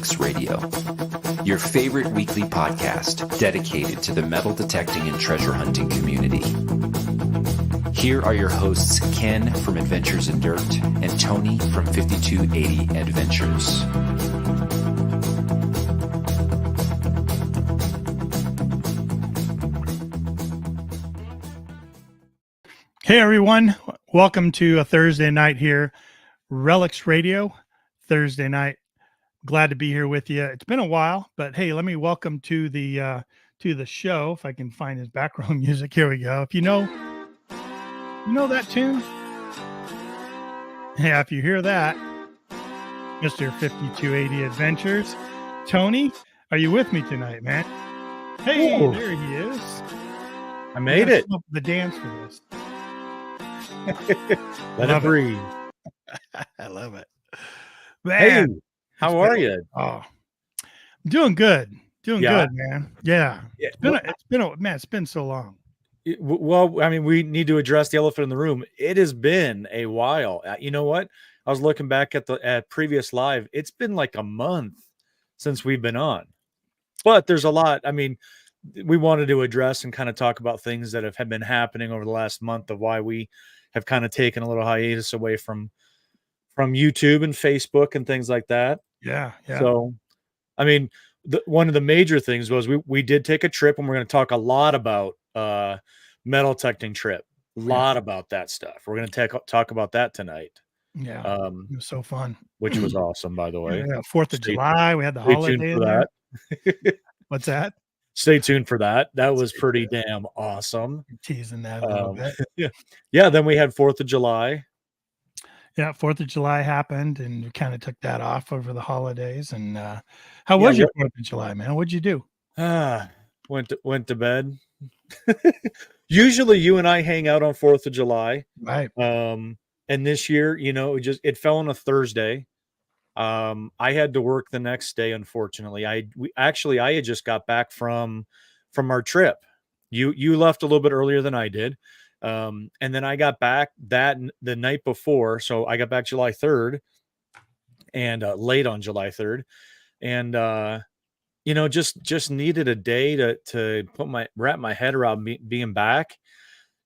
RELICS Radio, your favorite weekly podcast dedicated to the metal detecting and treasure hunting community. Here are your hosts, Ken from Adventures in Dirt and Tony from 5280 Adventures. Hey everyone, welcome to a Thursday night here, RELICS Radio, Thursday night. Glad to be here with you. It's been a while, but hey, let me welcome to the show. If I can find his background music, here we go. If you know that tune, yeah. If you hear that, Mr. 5280 Adventures, Tony, are you with me tonight, man? Hey, Ooh. There he is. I made it. The dance for this. Let it breathe. I love it. Man, Hey, how are you? Oh, I'm doing good. Doing Yeah. good, man. Yeah. It's been so long. Well, I mean, we need to address the elephant in the room. It has been a while. You know what? I was looking back at previous live. It's been like a month since we've been on. But there's a lot. I mean, we wanted to address and kind of talk about things that have been happening over the last month of why we have kind of taken a little hiatus away from YouTube and Facebook and things like that. Yeah. So, I mean, one of the major things was we did take a trip, and we're going to talk a lot about metal detecting trip. A lot about that stuff. We're going to talk about that tonight. Yeah. It was so fun. Which was awesome, by the way. Yeah, 4th of July. We had the Stay holiday tuned in for there. that. What's that? Stay tuned for that. That was pretty damn awesome. You're teasing that a little bit. Yeah. Then we had 4th of July. Yeah, 4th of July happened, and we kind of took that off over the holidays. And how was your 4th of July, man? What'd you do? Went to bed. Usually you and I hang out on 4th of July. Right. And this year, it fell on a Thursday. I had to work the next day, unfortunately. I had just got back from our trip. You left a little bit earlier than I did. And then I got back the night before. So I got back July 3rd and late on July 3rd. And just needed a day to wrap my head around being back.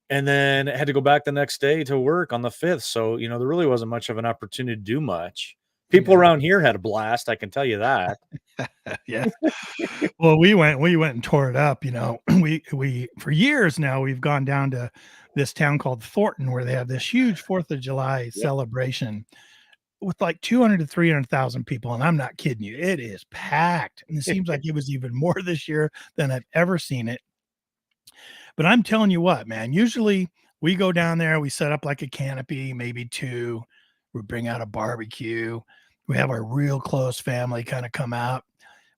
And then I had to go back the next day to work on the 5th. So, there really wasn't much of an opportunity to do much. People around here had a blast. I can tell you that. Yeah. Well, we went and tore it up. We for years now, we've gone down to this town called Thornton, where they have this huge 4th of July celebration with like 200 to 300,000 people. And I'm not kidding you. It is packed. And it seems like it was even more this year than I've ever seen it. But I'm telling you what, man, usually we go down there, we set up like a canopy, maybe 2, we bring out a barbecue. We have our real close family kind of come out.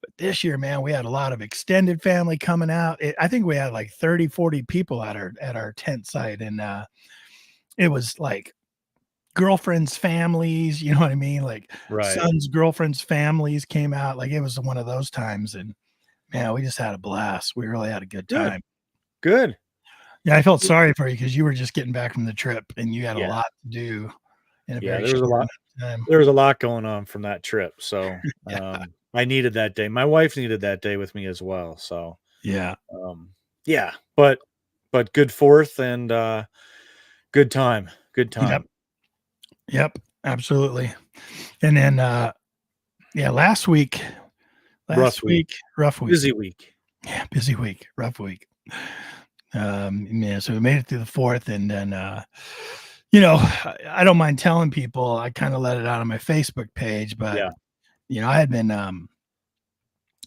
But this year, man, we had a lot of extended family coming out. I think we had like 30, 40 people at our tent site. And it was like girlfriends' families, you know what I mean? Like sons, girlfriends' families came out. Like it was one of those times. And man, we just had a blast. We really had a good time. Good. Yeah, I felt sorry for you because you were just getting back from the trip and you had a lot to do. There was a lot. There was a lot going on from that trip. So I needed that day. My wife needed that day with me as well. So but good 4th and good time. Good time. Yep, absolutely. And then rough week. Busy week. Yeah, busy week, rough week. So we made it through the 4th, and then I don't mind telling people. I kind of let it out on my Facebook page, but I had been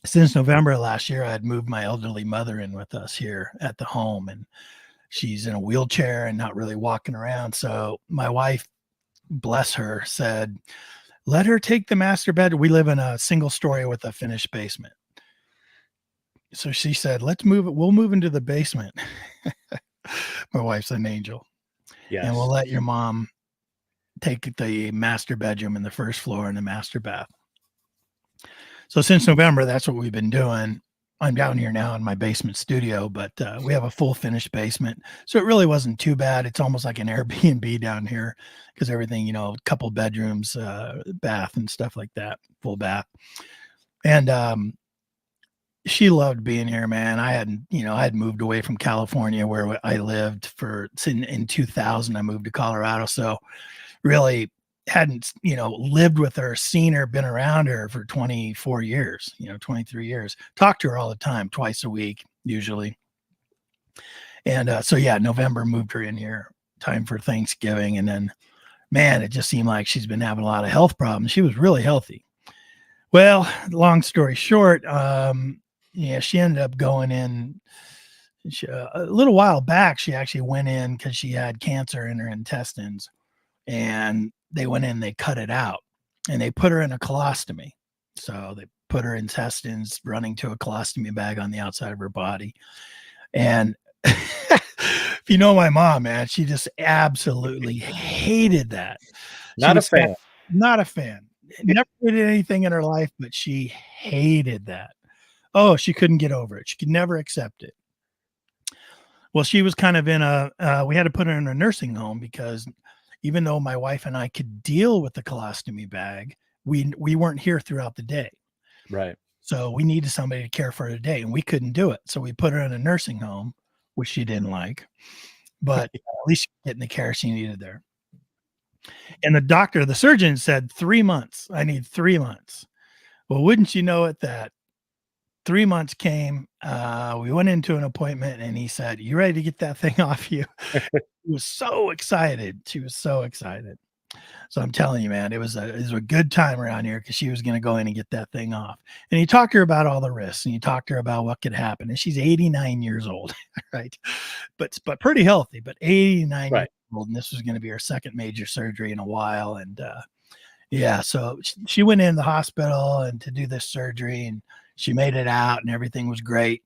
since November of last year. I had moved my elderly mother in with us here at the home, and she's in a wheelchair and not really walking around. So my wife, bless her, said, "Let her take the master bed." We live in a single story with a finished basement. So she said, "Let's move it. We'll move into the basement." My wife's an angel. Yes. And we'll let your mom take the master bedroom in the first floor and the master bath. So since November, that's what we've been doing. I'm down here now in my basement studio, but we have a full finished basement. So it really wasn't too bad. It's almost like an Airbnb down here because everything, a couple bedrooms, bath and stuff like that, full bath. And she loved being here, man. I had moved away from California where I lived in 2000. I moved to Colorado, so really hadn't lived with her, seen her, been around her for 24 years, 23 years. Talked to her all the time, twice a week usually. And so yeah, November moved her in here, time for Thanksgiving, and then man, it just seemed like she's been having a lot of health problems. She was really healthy. Well, long story short, she ended up going in. A little while back, she actually went in because she had cancer in her intestines, and they went in, they cut it out, and they put her in a colostomy. So they put her intestines running to a colostomy bag on the outside of her body. And if you know my mom, man, she just absolutely hated that. Not a fan. Not a fan. Never did anything in her life, but she hated that. Oh, she couldn't get over it. She could never accept it. Well, she was kind of we had to put her in a nursing home because even though my wife and I could deal with the colostomy bag, we weren't here throughout the day. Right. So we needed somebody to care for her today, and we couldn't do it. So we put her in a nursing home, which she didn't like, but at least she was getting the care she needed there. And the surgeon said 3 months. I need 3 months. Well, wouldn't you know it, that 3 months came. We went into an appointment, and he said, "You ready to get that thing off you?" She was so excited. She was so excited. So I'm telling you, man, it was a good time around here because she was going to go in and get that thing off. And he talked to her about all the risks, and he talked to her about what could happen. And she's 89 years old, right? But pretty healthy, but 89 years old. And this was going to be her second major surgery in a while. And yeah, so she went in the hospital and to do this surgery, and she made it out, and everything was great.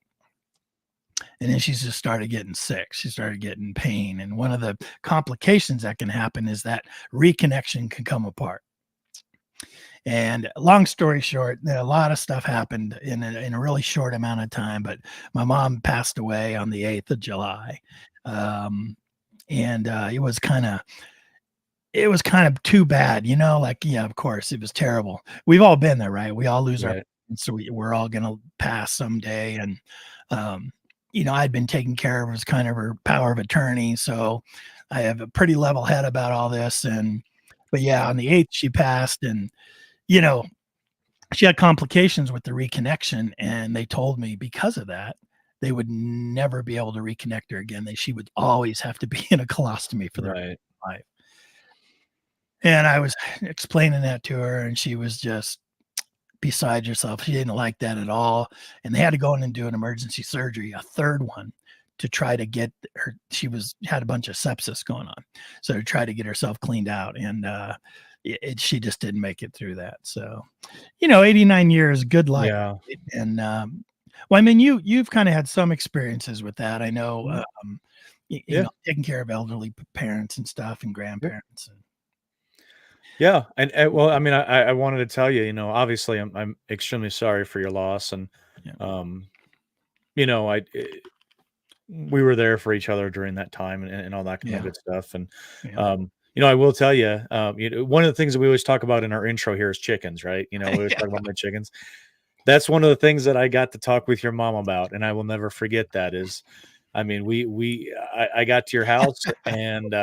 And then she just started getting sick. She started getting pain. And one of the complications that can happen is that reconnection can come apart. And long story short, a lot of stuff happened in a really short amount of time. But my mom passed away on the 8th of July. It was kind of too bad, yeah, of course, it was terrible. We've all been there, right? We all lose our parents, so we're all going to pass someday. And, I'd been taking care of as kind of her power of attorney. So I have a pretty level head about all this. But yeah, on the 8th, she passed, and, she had complications with the reconnection. And they told me because of that, they would never be able to reconnect her again. She would always have to be in a colostomy for the rest of her life. And I was explaining that to her, and she was just beside herself. She didn't like that at all. And they had to go in and do an emergency surgery, a third one, to try to get her. She had a bunch of sepsis going on. So to try to get herself cleaned out. And she just didn't make it through that. So, 89 years, good life. Yeah. And well, I mean, you've kind of had some experiences with that. I know, taking care of elderly parents and stuff, and grandparents. Yeah. And well, I mean, I wanted to tell you, obviously I'm extremely sorry for your loss. And, we were there for each other during that time and all that kind of good stuff. And, I will tell you, one of the things that we always talk about in our intro here is chickens, right? We always talk about my chickens. That's one of the things that I got to talk with your mom about. And I will never forget that is, I mean, I got to your house and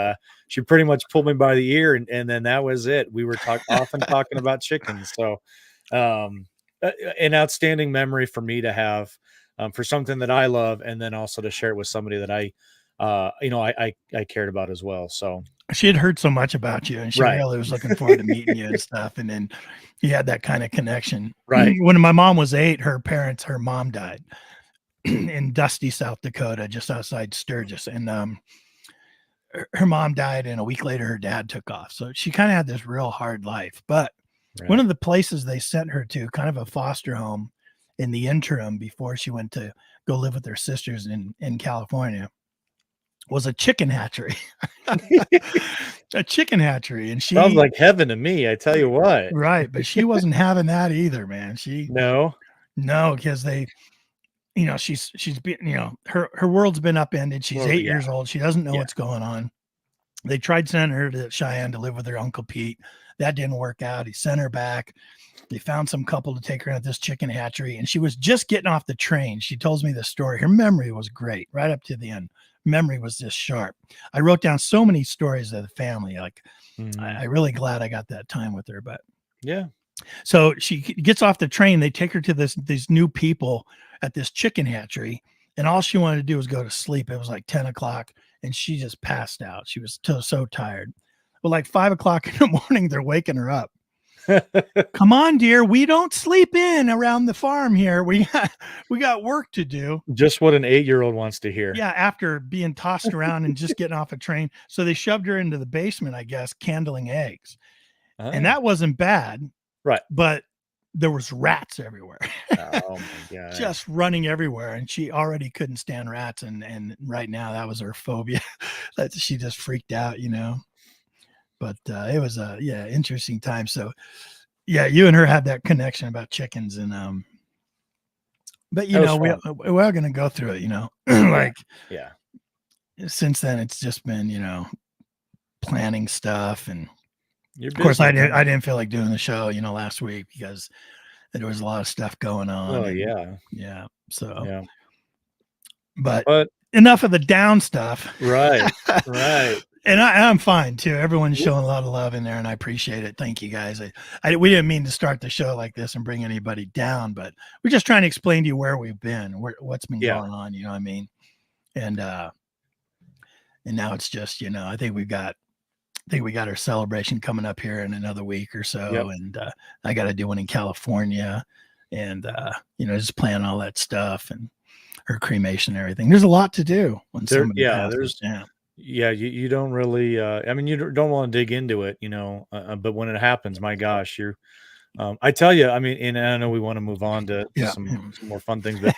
she pretty much pulled me by the ear, and then that was it. We were often talking about chickens. So an outstanding memory for me to have for something that I love, and then also to share it with somebody that I cared about as well. So she had heard so much about you, and she really was looking forward to meeting you and stuff. And then you had that kind of connection. Right. When my mom was 8, her mom died in Dusty, South Dakota, just outside Sturgis. And her mom died, and a week later her dad took off. So she kind of had this real hard life. But one of the places they sent her to, kind of a foster home in the interim before she went to go live with her sisters in California, was a chicken hatchery. A chicken hatchery. And she sounds like heaven to me, I tell you what. Right. But she wasn't having that either, man. No, because they, she's been, her world's been upended. She's 8 years old. She doesn't know what's going on. They tried sending her to Cheyenne to live with her Uncle Pete. That didn't work out. He sent her back. They found some couple to take her at this chicken hatchery, and she was just getting off the train. She tells me the story. Her memory was great right up to the end. Memory was just sharp. I wrote down so many stories of the family. Like, I really glad I got that time with her. But yeah. So she gets off the train. They take her to these new people at this chicken hatchery, and all she wanted to do was go to sleep. It was like 10 o'clock, and she just passed out. She was so tired. Well, like 5 o'clock in the morning, they're waking her up. Come on, dear. We don't sleep in around the farm here. We got work to do. Just what an 8-year-old wants to hear. Yeah, after being tossed around and just getting off a train. So they shoved her into the basement, I guess, candling eggs. And that wasn't bad. Right. But there was rats everywhere. Oh my God. Just running everywhere. And she already couldn't stand rats. And right now that was her phobia. That she just freaked out, But it was a interesting time. So yeah, you and her had that connection about chickens, and but we are gonna go through it, like since then it's just been planning stuff, and of course I didn't feel like doing the show last week because there was a lot of stuff going on. Oh, yeah. So yeah. But enough of the down stuff. Right. And I'm fine too. Everyone's showing a lot of love in there, and I appreciate it. Thank you, guys. We didn't mean to start the show like this and bring anybody down, but we're just trying to explain to you where we've been, what's been going on. You know what I mean? And now it's just I think we got our celebration coming up here in another week or so, and I got to do one in California, and just plan all that stuff and her cremation and everything. There's a lot to do when somebody passes. You don't really you don't want to dig into it, but when it happens, my gosh, you're I tell you, and I know we want to move on to some more fun things, but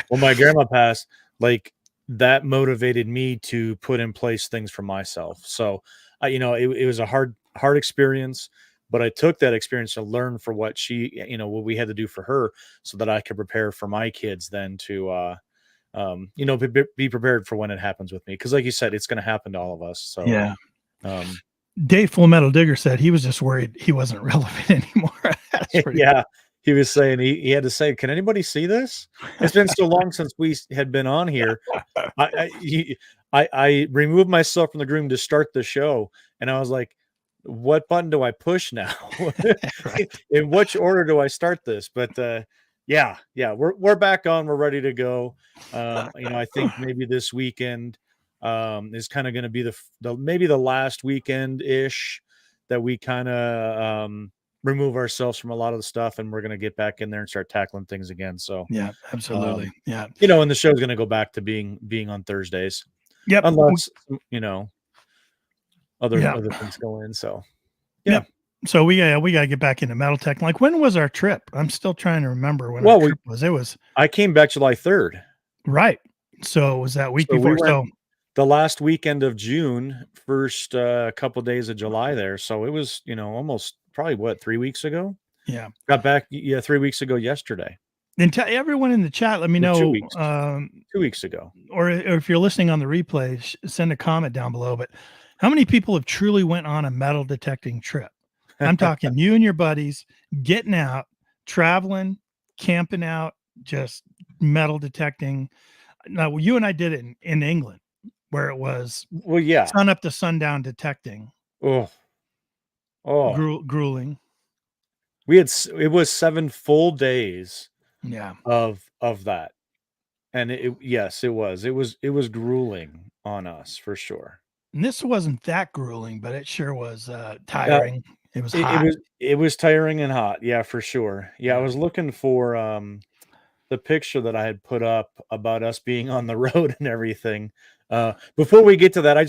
when my grandma passed, like that motivated me to put in place things for myself. So it was a hard experience, but I took that experience to learn for what what we had to do for her, so that I could prepare for my kids then to be prepared for when it happens with me. Cause like you said, it's going to happen to all of us. So, Dave Full Metal Digger said he was just worried he wasn't relevant anymore. He was saying, he had to say, can anybody see this? It's been so long since we had been on here. I removed myself from the room to start the show. And I was like, what button do I push now? In which order do I start this? But, we're back on. We're ready to go. I think maybe this weekend is kind of going to be maybe the last weekend ish that we kind of remove ourselves from a lot of the stuff, and we're going to get back in there and start tackling things again. So yeah, absolutely. And the show's going to go back to being on Thursdays. Yep. Unless other things go in. So yeah. So we got to get back into metal tech. Like, when was our trip? I'm still trying to remember when our trip was. I came back July 3rd. Right. So it was that week before. So the last weekend of June, first couple of days of July there. So it was, almost probably 3 weeks ago. Yeah. Got back 3 weeks ago yesterday. And tell everyone in the chat, let me know 2 weeks. 2 weeks ago. Or if you're listening on the replay, send a comment down below. But how many people have truly went on a metal detecting trip? I'm talking you and your buddies getting out, traveling, camping out, just metal detecting. Now, you and I did it in England, where it was sun up to sundown detecting. Oh, grueling. It was 7 full days. Yeah. Of that, and it was grueling on us for sure. And this wasn't that grueling, but it sure was tiring. It was hot. It was tiring and hot. Yeah, for sure. Yeah, I was looking for the picture that I had put up about us being on the road and everything. Before we get to that, I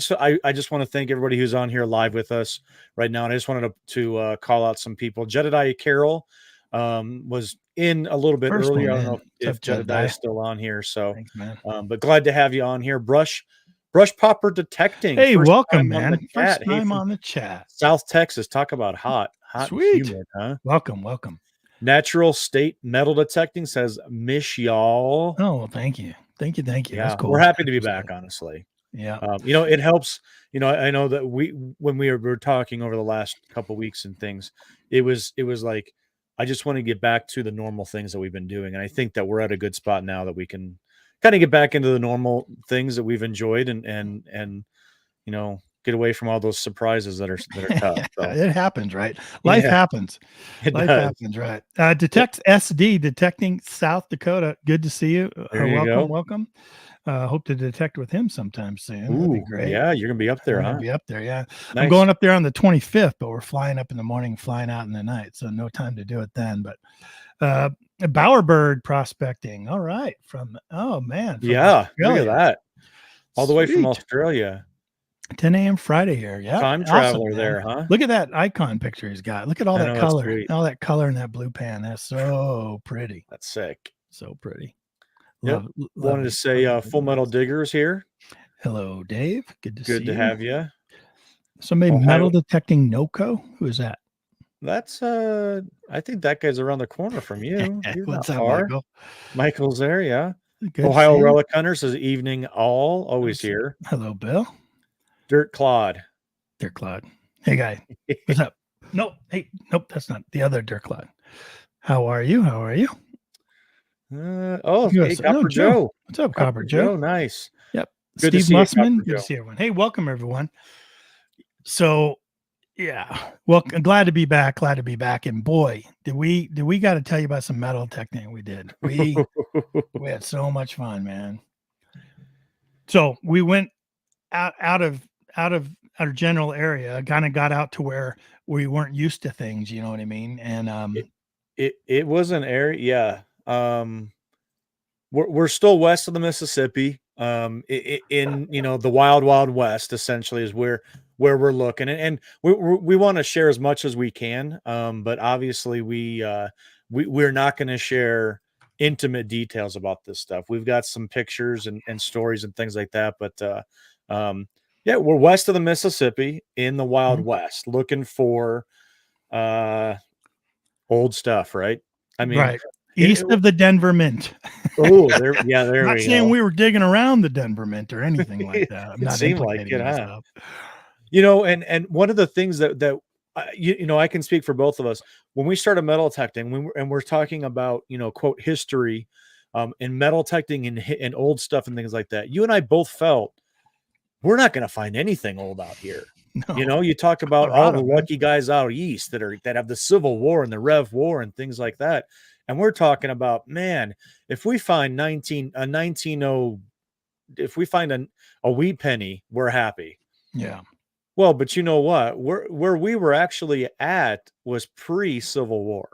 just want to thank everybody who's on here live with us right now. And I just wanted to call out some people. Jedediah Carroll was in a little bit earlier. I don't know if Jedediah is still on here. So, thanks, man. But glad to have you on here. Brush Popper Detecting. Hey, welcome, man. First time on the chat. South Texas. Talk about hot. Sweet. Humid, huh? Welcome. Natural State Metal Detecting says, miss y'all. Oh, well, thank you. Yeah, that's cool. We're happy to be back, honestly. Yeah. It helps. I know that when we were talking over the last couple of weeks and things, it was like I just want to get back to the normal things that we've been doing. And I think that we're at a good spot now that we can kind of get back into the normal things that we've enjoyed and get away from all those surprises that are tough. So It happens, right? Life happens. it Life does. happens, right? Detect SD, detecting South Dakota. Good to see you. There you go. Welcome. Hope to detect with him sometime soon. Ooh, That'd be great. yeah, you're gonna be up there, We're huh? gonna be up there, yeah. Nice. I'm going up there on the 25th, but we're flying up in the morning, flying out in the night, so no time to do it then. But bowerbird prospecting. All right, from Australia. Look at that. All the way from Sweet. Australia. 10 a.m. Friday here. Yeah. Time traveler there, huh? Look at that icon picture he's got. Look at all I that know, color. that's sweet. All that color in that blue pan. That's so pretty. That's sick. So pretty. Yep. Wanted to say Full Metal Diggers here. Hello, Dave. Good to see you. Good to have you. Somebody metal detecting NOCO. Who is that? That's I think that guy's around the corner from you. What's up, Michael? Michael's there, yeah. Good Ohio Relic Hunter says evening all, always here. Hello, Bill. Dirt Clod. Hey, guy. What's up? Nope. Hey, nope, that's not the other Dirt Clod. How are you? Hey, Copper Joe. What's up, Copper Joe? Nice. Yep. Good Steve to see Mussman. You, good to see everyone. Hey, welcome everyone. So, yeah, well, glad to be back. And boy, did we got to tell you about some metal technique we did. We had so much fun, man. So we went out of our general area, kind of got out to where we weren't used to things, you know what I mean? And it was an area, we're still west of the Mississippi, in the wild west essentially is where we're looking, and we want to share as much as we can, but obviously we're not going to share intimate details about this stuff. We've got some pictures and stories and things like that, but yeah, we're west of the Mississippi in the Wild West, looking for old stuff, right? I mean, right. East of the Denver Mint. Oh, there we go. Not saying we were digging around the Denver Mint or anything like that. I'm It not seemed like implicating it, huh? myself. And one of the things that I can speak for both of us when we started metal detecting, we're talking about quote history, and metal detecting and old stuff and things like that. You and I both felt we're not going to find anything old out here. No. You talk about Colorado, all the lucky guys out east that have the Civil War and the Rev War and things like that. And we're talking about, man, if we find if we find a wheat penny, we're happy. Yeah. Well, but you know what? Where we were actually at was pre-Civil War.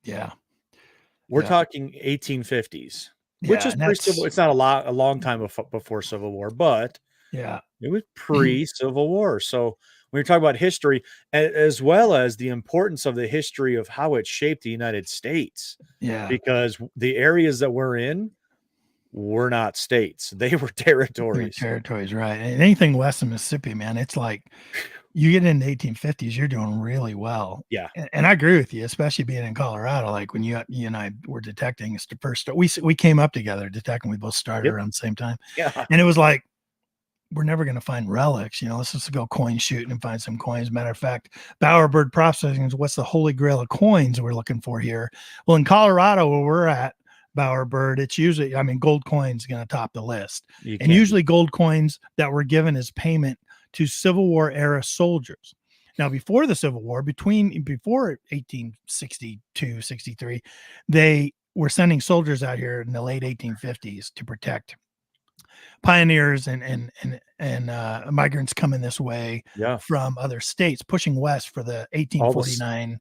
Yeah. We're talking 1850s, which is pre-Civil. It's not a long time before Civil War, but yeah, it was pre-Civil War. So when you're talking about history, as well as the importance of the history of how it shaped the United States, because the areas that we're in were not states; they were territories. Territories, right? And anything west of Mississippi, man, it's like you get into 1850s, you're doing really well. Yeah, and I agree with you, especially being in Colorado. Like when you and I were detecting, it's the first we came up together detecting. We both started around the same time. Yeah, and it was like, we're never going to find relics, let's just go coin shooting and find some coins. Matter of fact, bowerbird processing is what's the holy grail of coins we're looking for here. Well, in Colorado, where we're at, bowerbird, it's usually, gold coins going to top the list. And usually gold coins that were given as payment to Civil War era soldiers. Now, before the Civil War, before 1862, 63, they were sending soldiers out here in the late 1850s to protect pioneers and migrants coming this way from other states, pushing west for the 1849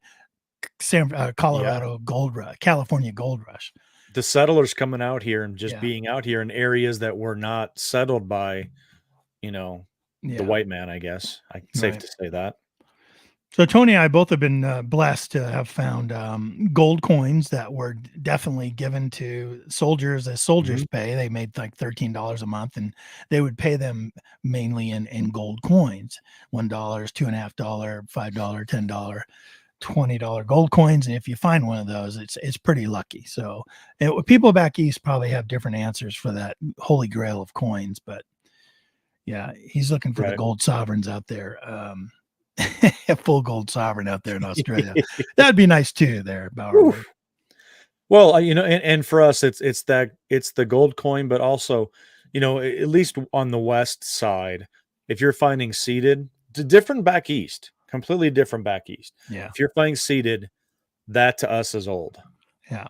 Colorado gold rush, California gold rush. The settlers coming out here and just being out here in areas that were not settled by, the white man, I guess. Safe to say that. So Tony and I both have been blessed to have found gold coins that were definitely given to soldiers as soldiers pay. They made like $13 a month, and they would pay them mainly in gold coins, $1, $2.50, $5, $10, $20 gold coins. And if you find one of those, it's pretty lucky. So people back east probably have different answers for that holy grail of coins, but yeah, he's looking for the gold sovereigns out there. A full gold sovereign out there in Australia. That'd be nice too there, Bower. Well, and for us, it's the gold coin, but also, at least on the west side, if you're finding seeded, it's different back east, completely different back east. Yeah. If you're finding seeded, that to us is old. Yeah.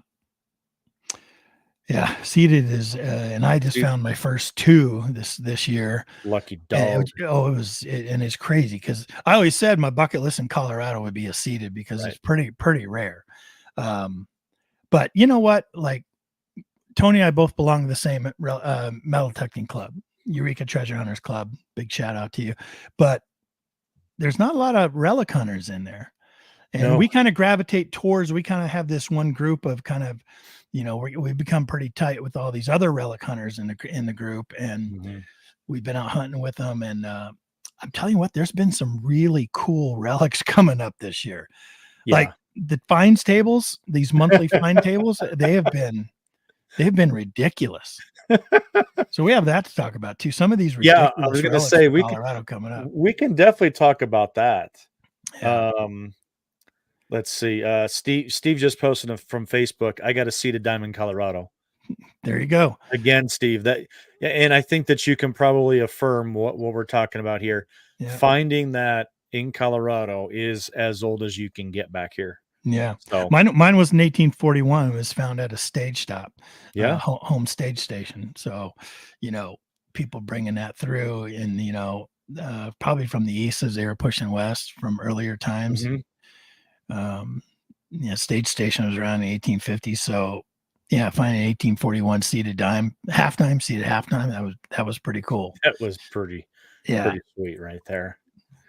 Yeah. Seeded is, and I just found my first 2 this year. Lucky dog. And it's crazy because I always said my bucket list in Colorado would be a seeded because it's pretty rare. But you know what? Like Tony and I both belong to the same metal detecting club, Eureka Treasure Hunters Club. Big shout out to you. But there's not a lot of relic hunters in there. And we kind of gravitate towards, we kind of have this one group of kind of, we become pretty tight with all these other relic hunters in the group. And we've been out hunting with them. And I'm telling you what, there's been some really cool relics coming up this year. Yeah. Like the finds tables, these monthly find tables, they've been ridiculous. So we have that to talk about too. Some of these ridiculous I was going to say Colorado coming up. We can definitely talk about that. Yeah. Let's see. Steve just posted from Facebook. I got a seeded diamond, Colorado. There you go. Again, Steve. And I think that you can probably affirm what we're talking about here. Yeah. Finding that in Colorado is as old as you can get back here. Yeah. So mine was in 1841. It was found at a stage stop. Yeah. Home stage station. So, people bringing that through and, probably from the east as they were pushing west from earlier times. Stage station was around the 1850s. So finding 1841 seeded dime, seeded half dime. That was pretty cool. That was pretty sweet right there.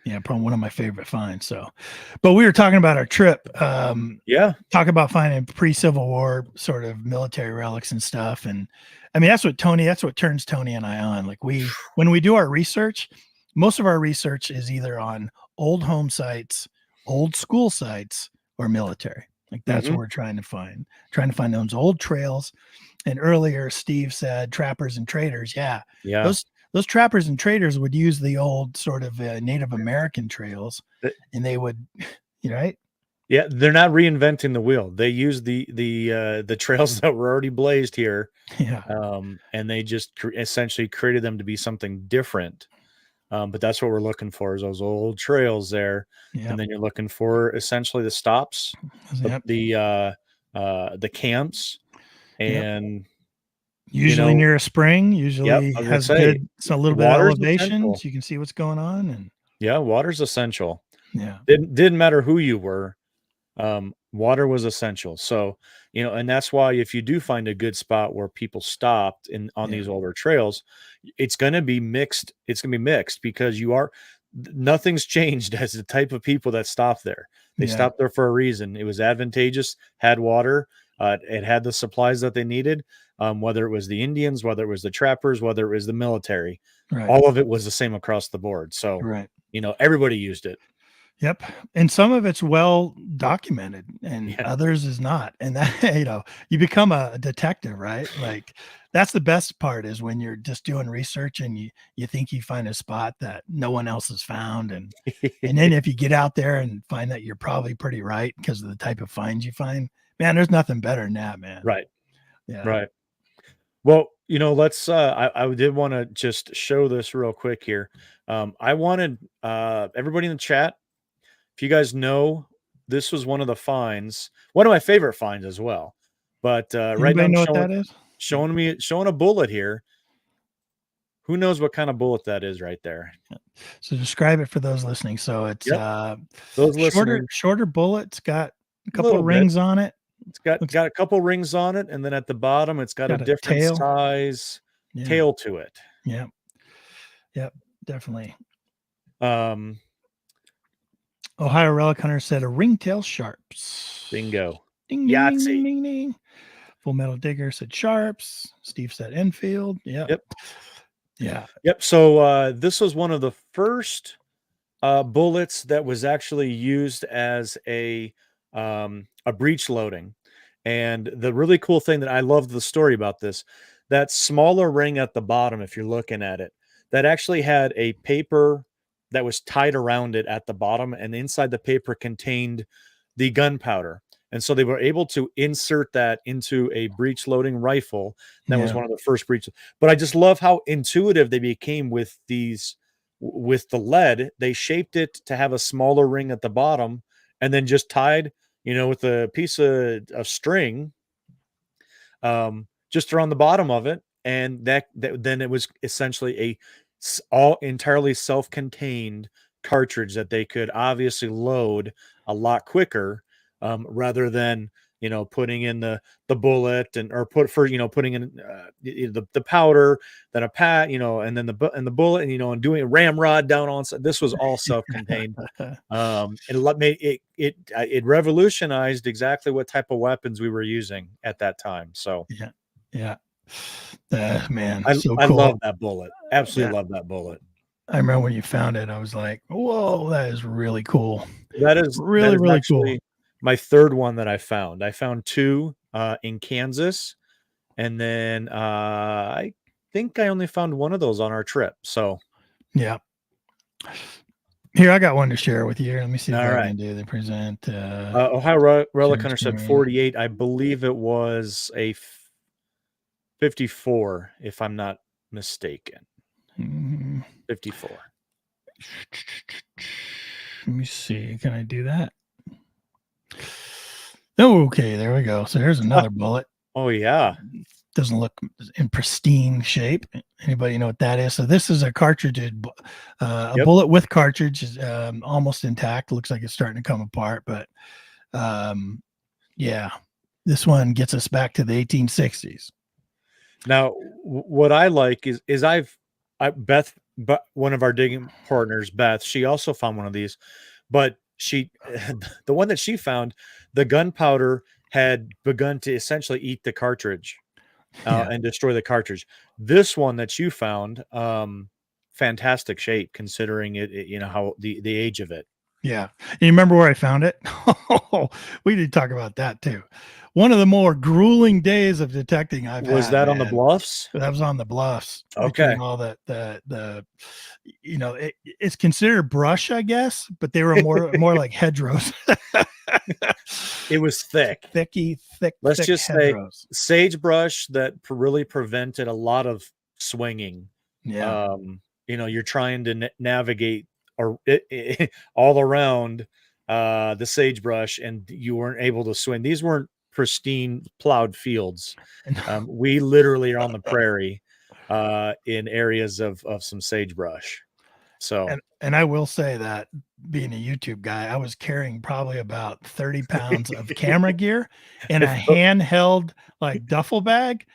Yeah, probably one of my favorite finds. So, but we were talking about our trip. Talk about finding pre-Civil War sort of military relics and stuff. And I mean, that's what turns Tony and I on. Like when we do our research, most of our research is either on old home sites, old school sites, or military. Like that's what we're trying to find those old trails. And earlier, Steve said trappers and traders. Yeah. Those trappers and traders would use the old sort of Native American trails, and they would, right? Yeah, they're not reinventing the wheel. They use the trails that were already blazed here, and they just essentially created them to be something different. But that's what we're looking for is those old trails there, and then you're looking for essentially the stops, the camps, and. Usually near a spring, has a little bit of elevation, so you can see what's going on. And water's essential. Yeah, didn't matter who you were, water was essential. So and that's why if you do find a good spot where people stopped on these older trails, it's going to be mixed. It's going to be mixed because nothing's changed as the type of people that stopped there. They stopped there for a reason. It was advantageous, had water. It had the supplies that they needed, whether it was the Indians, whether it was the trappers, whether it was the military. Right. All of it was the same across the board. So, everybody used it. Yep. And some of it's well documented and others is not. And that, you become a detective, right? Like that's the best part is when you're just doing research and you think you find a spot that no one else has found. And then if you get out there and find that you're probably pretty right because of the type of finds you find, man, there's nothing better than that, man. Right. Yeah. Right. Well, let's, I did want to just show this real quick here. I wanted, everybody in the chat, if you guys know, this was one of the finds, one of my favorite finds as well, but, right now, know what that is? Showing a bullet here. Who knows what kind of bullet that is right there? So describe it for those listening. So it's, those shorter bullet. It's got a couple of rings on it. It's got a couple rings on it, and then at the bottom, it's got a different tail. size tail to it. Yeah. Yep, definitely. Ohio Relic Hunter said a ringtail sharps. Bingo. Ding, ding, ding, ding, ding. Full Metal Digger said sharps. Steve said Enfield. Yep. Yeah. Yep. So this was one of the first bullets that was actually used as a breech loading. And the really cool thing that I love the story about this, that smaller ring at the bottom, if you're looking at it, that actually had a paper that was tied around it at the bottom, and inside the paper contained the gunpowder. And so they were able to insert that into a breech loading rifle. That was one of the first breeches. But I just love how intuitive they became with with the lead. They shaped it to have a smaller ring at the bottom, and then just tied, with a piece of string, just around the bottom of it. And that then it was essentially all entirely self-contained cartridge that they could obviously load a lot quicker, rather than putting in the bullet putting in the powder, then and then the bullet, and doing a ramrod down on. This was all self-contained. It revolutionized exactly what type of weapons we were using at that time. So yeah. Man, I so I cool. love that bullet. Absolutely love that bullet. I remember when you found it, I was like, whoa, that is really cool. That is really actually cool. my third one that I found. I found two in Kansas, and then I think I only found one of those on our trip. So yeah. Here, I got one to share with you. Let me see if all I right. can do the present. Ohio Relic Hunter said screen. 48. I believe it was a 54, if I'm not mistaken. 54. Let me see. Can I do that? Oh, okay. There we go. So here's another bullet. Oh, yeah. Doesn't look in pristine shape. Anybody know what that is? So this is a cartridge, a bullet with cartridge, almost intact. Looks like it's starting to come apart, but yeah, this one gets us back to the 1860s. Now, what I like is Beth, but one of our digging partners, Beth, she also found one of these, but the one that she found, the gunpowder had begun to essentially eat the cartridge. And destroy the cartridge. This one that you found, fantastic shape considering it how the age of it. Yeah. You remember where I found it? We did talk about that too. One of the more grueling days of detecting I've had. Was that on the bluffs? That was on the bluffs. Okay. All it's considered brush, I guess, but they were more like hedgerows. It was thick. Thick. Let's just hedgerows. say sagebrush that really prevented a lot of swinging. Yeah. You're trying to navigate all around the sagebrush, and you weren't able to swing. These weren't pristine plowed fields. We literally are on the prairie in areas of some sagebrush. So, and I will say that being a YouTube guy, I was carrying probably about 30 pounds of camera gear in a handheld like duffel bag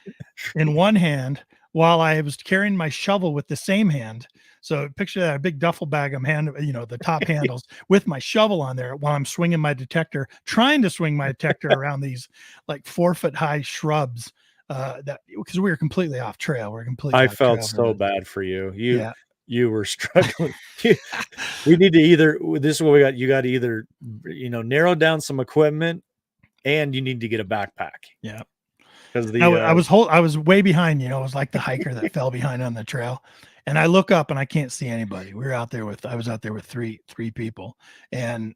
in one hand while I was carrying my shovel with the same hand. So picture that, a big duffel bag, the top handles with my shovel on there while I'm swinging my detector, trying to swing my detector around these like 4-foot high shrubs. Because we were completely off trail. I felt so bad for you. You were struggling. We need to this is what we got. You got to either, narrow down some equipment, and you need to get a backpack. Yeah. Because I was way behind, it was like the hiker that fell behind on the trail. And I look up and I can't see anybody. I was out there with three people and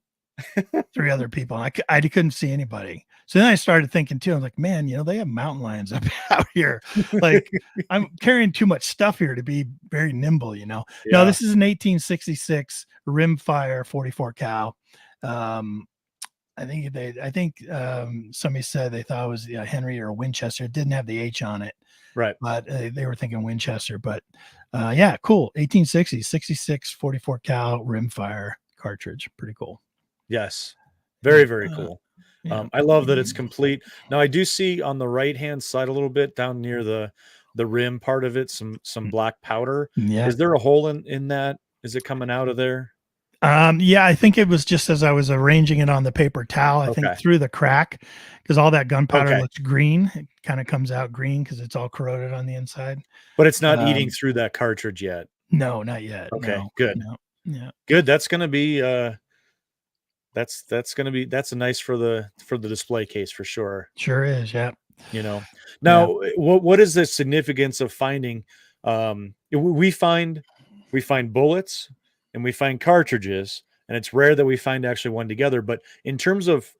3 other people. And I couldn't see anybody. So then I started thinking too, I'm like, man, they have mountain lions up out here. Like I'm carrying too much stuff here to be very nimble, No, this is an 1866 rimfire 44 cal. I think somebody said they thought it was Henry or Winchester. It didn't have the H on it. Right. But they were thinking Winchester, but yeah, cool. 1860s, 66 44 cal rimfire cartridge. Pretty cool. Yes. Very, very cool. Yeah. I love that it's complete. Now I do see on the right-hand side a little bit down near the rim part of it, some black powder. Yeah. Is there a hole in that? Is it coming out of there? Yeah, I think it was just as I was arranging it on the paper towel, I think through the crack, because all that gunpowder looks green. It kind of comes out green because it's all corroded on the inside. But it's not eating through that cartridge yet. No, not yet. Okay, no, good. No, yeah, good. That's gonna be that's a nice for the display case for sure. Sure is. Yeah. Now what is the significance of finding? We find bullets. and we find cartridges, and it's rare that we find actually one together. But in terms of,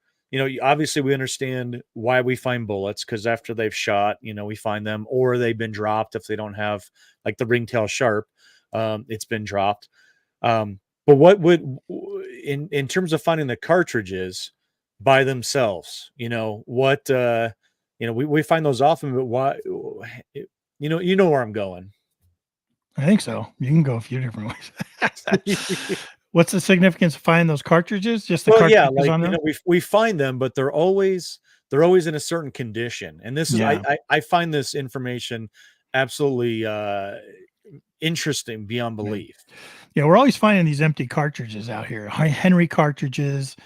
obviously we understand why we find bullets, because after they've shot, we find them, or they've been dropped. If they don't have like the ringtail sharp, it's been dropped. But what would, in terms of finding the cartridges by themselves, we find those often, but why, you know where I'm going. I think so. You can go a few different ways. What's the significance of finding those cartridges? Just the cartridges on them? We find them, but they're always in a certain condition. And this is, I find this information absolutely interesting beyond belief. Yeah, we're always finding these empty cartridges out here. Henry cartridges,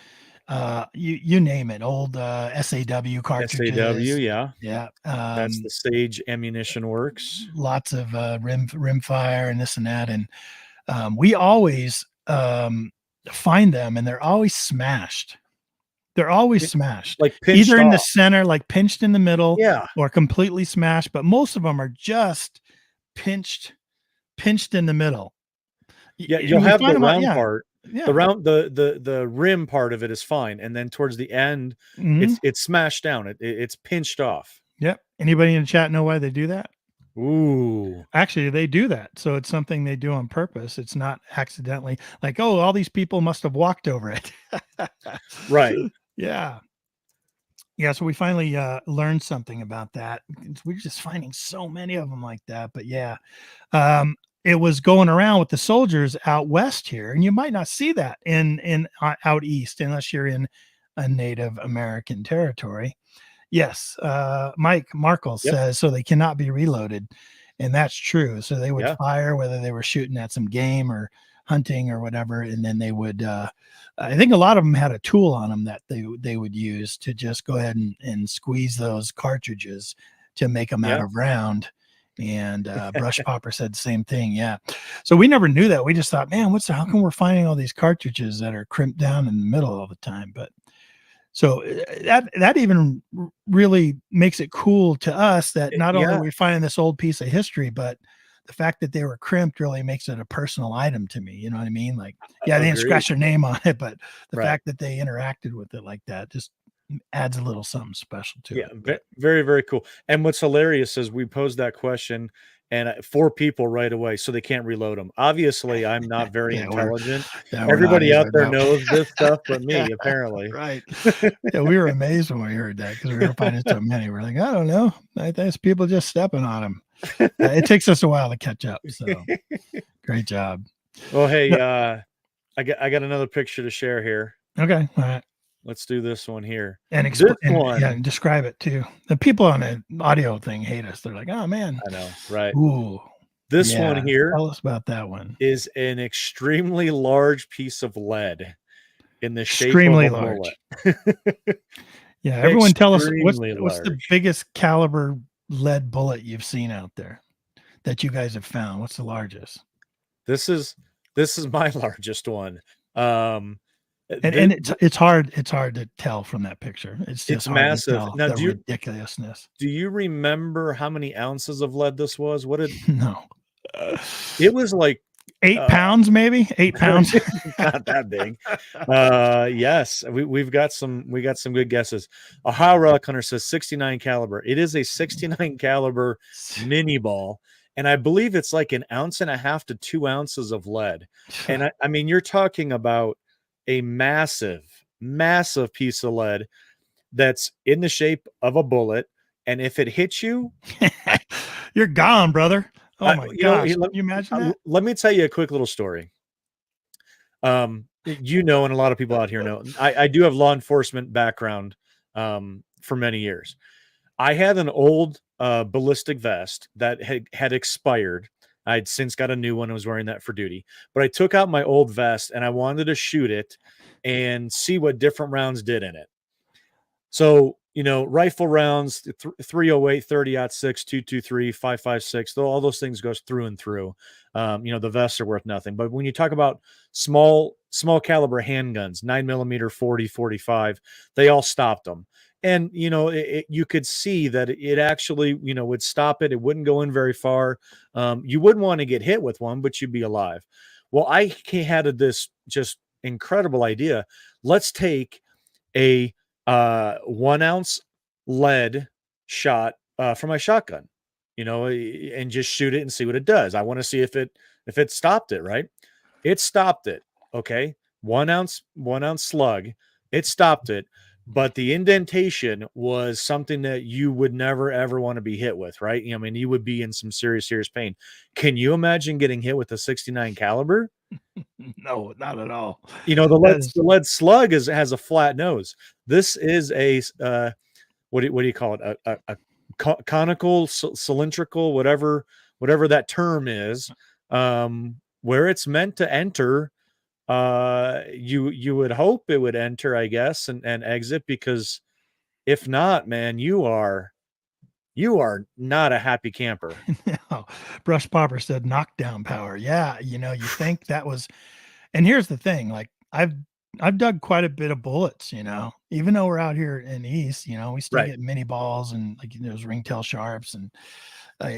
you name it. Old SAW cartridges. SAW, yeah. That's the Sage Ammunition Works. Lots of rim fire and this and that, and we always find them, and they're always smashed. They're always smashed, like either in off. the center, like pinched in the middle, yeah, or completely smashed. But most of them are just pinched in the middle. Yeah, you'll have the round part. Yeah. The rim part of it is fine, and then towards the end, it's smashed down. It's pinched off. Yep. Anybody in the chat know why they do that? Ooh. Actually, they do that. So it's something they do on purpose. It's not accidentally like, oh, all these people must have walked over it. Right. Yeah. Yeah. So we finally learned something about that. We're just finding so many of them like that. But yeah, it was going around with the soldiers out west here, and you might not see that in out east unless you're in a Native American territory. Yes, Mike Markle says so they cannot be reloaded, and that's true. So they would fire whether they were shooting at some game or hunting or whatever, and then they would. I think a lot of them had a tool on them that they would use to just go ahead and squeeze those cartridges to make them out of round. And Brush Popper said the same thing. Yeah. So we never knew that. We just thought, man, how come we're finding all these cartridges that are crimped down in the middle all the time? But so that even really makes it cool to us that not only are we finding this old piece of history, but the fact that they were crimped really makes it a personal item to me. You know what I mean? Like, they didn't scratch their name on it, but the fact that they interacted with it like that just adds a little something special to it. Yeah, very, very cool. And what's hilarious is we posed that question, and 4 people right away, so they can't reload them. Obviously, I'm not very intelligent. Everybody out there knows this stuff but me, apparently. Right. Yeah, we were amazed when we heard that because we were finding so many. We're like, I don't know. I think people just stepping on them. It takes us a while to catch up. So great job. Well, hey, I got another picture to share here. Okay. All right. Let's do this one here. And describe it too. The people on the audio thing hate us. They're like, oh man. I know, right? Ooh. This one here. Tell us about that one. Is an extremely large piece of lead in the shape of a bullet. Yeah, everyone tell us what's the biggest caliber lead bullet you've seen out there that you guys have found? What's the largest? This is my largest one. And it's hard to tell from that picture. It's massive. Now, ridiculousness. Do you remember how many ounces of lead this was? No. It was like 8 pounds, maybe 8 pounds. Not that big. Yes, we got some good guesses. Ohio Relic Hunter says 69 caliber. It is a 69 caliber mini ball. And I believe it's like 1.5 ounces to 2 ounces of lead. And I mean, you're talking about a massive piece of lead that's in the shape of a bullet. And if it hits you, you're gone, brother. Oh my gosh. Can you imagine that? Let me tell you a quick little story. And a lot of people out here know, I do have law enforcement background for many years. I had an old ballistic vest that had expired. I'd since got a new one. I was wearing that for duty, but I took out my old vest and I wanted to shoot it and see what different rounds did in it. So, rifle rounds, 308, 30-06, 223, 5.56, all those things goes through and through. The vests are worth nothing. But when you talk about small caliber handguns, 9mm, 40, 45, they all stopped them. And, you could see that it actually, would stop it. It wouldn't go in very far. You wouldn't want to get hit with one, but you'd be alive. Well, I had this just incredible idea. Let's take a 1 ounce lead shot from my shotgun, and just shoot it and see what it does. I want to see if it stopped it, right? It stopped it. Okay. 1 ounce slug. It stopped it. But the indentation was something that you would never, ever want to be hit with, right? I mean, you would be in some serious, serious pain. Can you imagine getting hit with a 69 caliber? No, not at all. The lead slug has a flat nose. This is a what do you call it? A conical, cylindrical, whatever that term is, where it's meant to enter. You would hope it would enter, I guess, and exit, because if not, man, you are not a happy camper. No. Brush Popper said knockdown power. Yeah, you think that was, and here's the thing, like I've dug quite a bit of bullets, even though we're out here in the East, we still Right. get mini balls and like those ringtail sharps, and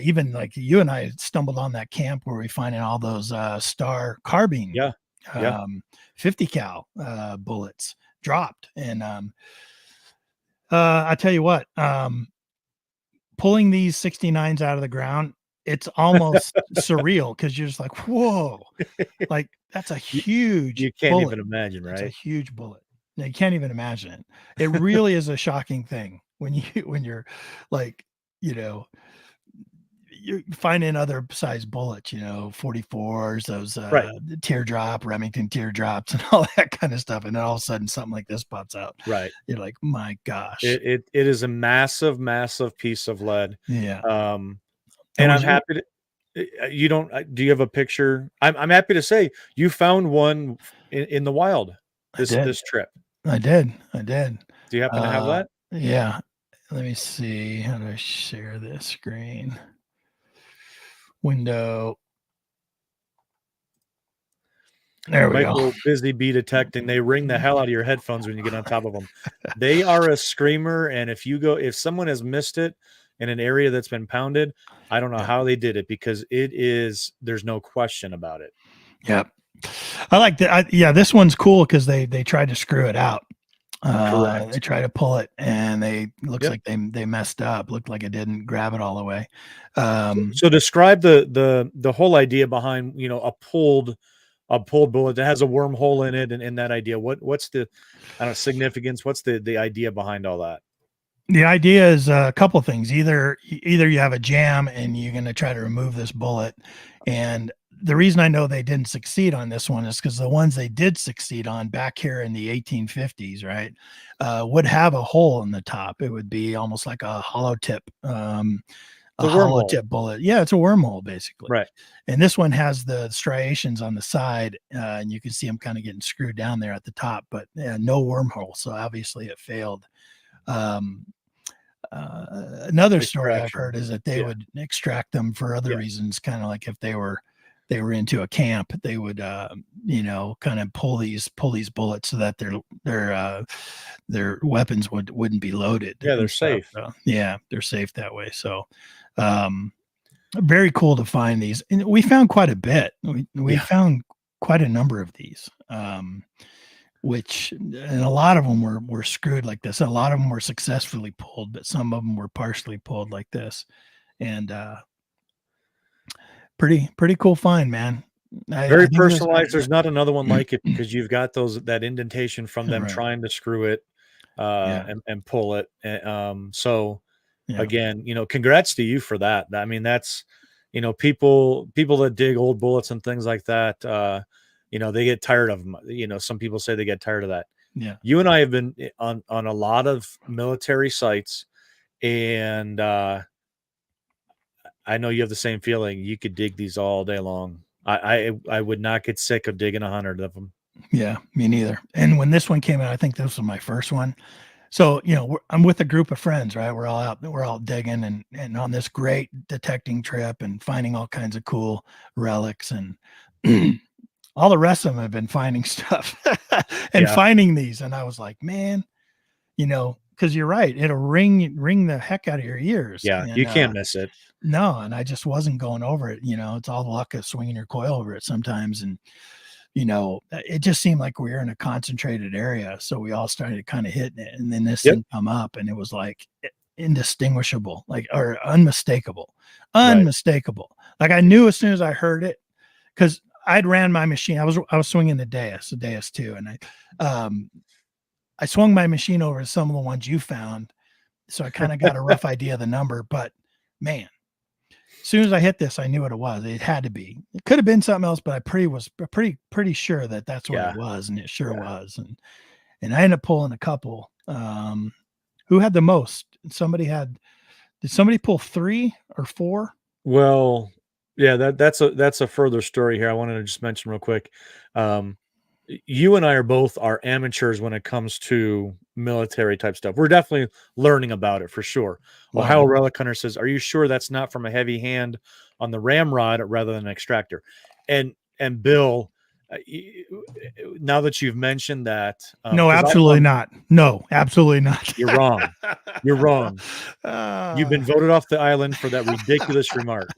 even like you and I stumbled on that camp where we finding all those Star carbine, Yeah. 50 cal bullets dropped, and I tell you what, pulling these 69s out of the ground, it's almost surreal, because you're just like, whoa, like that's a huge You can't bullet. even imagine, It's a right? huge bullet. Now, you can't even imagine it. It really is a shocking thing when you're like, you're finding other size bullets, 44s, those Right. Remington teardrops and all that kind of stuff. And then all of a sudden something like this pops out. Right. You're like, my gosh. It is a massive, massive piece of lead. Yeah. And I'm happy to. You don't? Do you have a picture? I'm happy to say you found one in the wild this trip. I did. Do you happen to have that? Yeah. Let me see. How do I share this screen? Window. There we Michael, go. busy bee detecting. They ring the hell out of your headphones when you get on top of them. They are a screamer, and if someone has missed it in an area that's been pounded, I don't know how they did it, because there's no question about it. Yep. I like that. This one's cool because they tried to screw it out. Correct. They tried to pull it, and looks like they messed up. Looked like it didn't grab it all the way. So describe the whole idea behind a pulled bullet that has a wormhole in it, and that idea. What's the significance? What's the idea behind all that? The idea is a couple of things. Either you have a jam and you're going to try to remove this bullet, and the reason I know they didn't succeed on this one is because the ones they did succeed on back here in the 1850s, right, would have a hole in the top. It would be almost like a hollow tip, hollow tip bullet. Yeah, it's a wormhole basically. Right. And this one has the striations on the side, and you can see them kind of getting screwed down there at the top, but no wormhole. So obviously it failed. Another story I've heard is that they would extract them for other reasons, kind of like if they were into a camp, they would kind of pull these bullets so that their weapons wouldn't be loaded. Yeah, they're safe. So, they're safe that way. So very cool to find these, and we found quite a bit. We found quite a number of these, and a lot of them were screwed like this. A lot of them were successfully pulled, but some of them were partially pulled like this. And pretty cool find, man. Very personalized. There's not another one like it, because you've got that indentation from them trying to screw it and pull it. Again, congrats to you for that. I mean, that's people that dig old bullets and things like that. They get tired of them. Some people say they get tired of that. Yeah. You and I have been on a lot of military sites, and I know you have the same feeling. You could dig these all day long. I would not get sick of digging 100 of them. Yeah, me neither. And when this one came out, I think this was my first one. So, I'm with a group of friends, right? We're all digging and on this great detecting trip and finding all kinds of cool relics, and all the rest of them have been finding stuff and finding these. And I was like, man, because you're right. It'll ring the heck out of your ears. Yeah, And, you can't miss it. no, and I just wasn't going over it. It's all the luck of swinging your coil over it sometimes. And, it just seemed like we were in a concentrated area. So we all started kind of hitting it. And then this thing come up and it was like indistinguishable, or unmistakable. Like I knew as soon as I heard it, because I'd ran my machine. I was swinging the Deus 2, and I swung my machine over to some of the ones you found. So I kind of got a rough idea of the number, but man, as soon as I hit this, I knew what it was. It had to be. It could have been something else, but I was pretty sure that that's what it was, and it sure was. And I ended up pulling a couple. Who had the most? Did somebody pull 3 or 4? Well, yeah, that's a further story here. I wanted to just mention real quick. You and I are amateurs when it comes to military type stuff. We're definitely learning about it for sure. Ohio Relic Hunter says, "Are you sure that's not from a heavy hand on the ramrod rather than an extractor?" And Bill, now that you've mentioned that, no, absolutely not. No, absolutely not. You're wrong. You're wrong. You've been voted off the island for that ridiculous remark.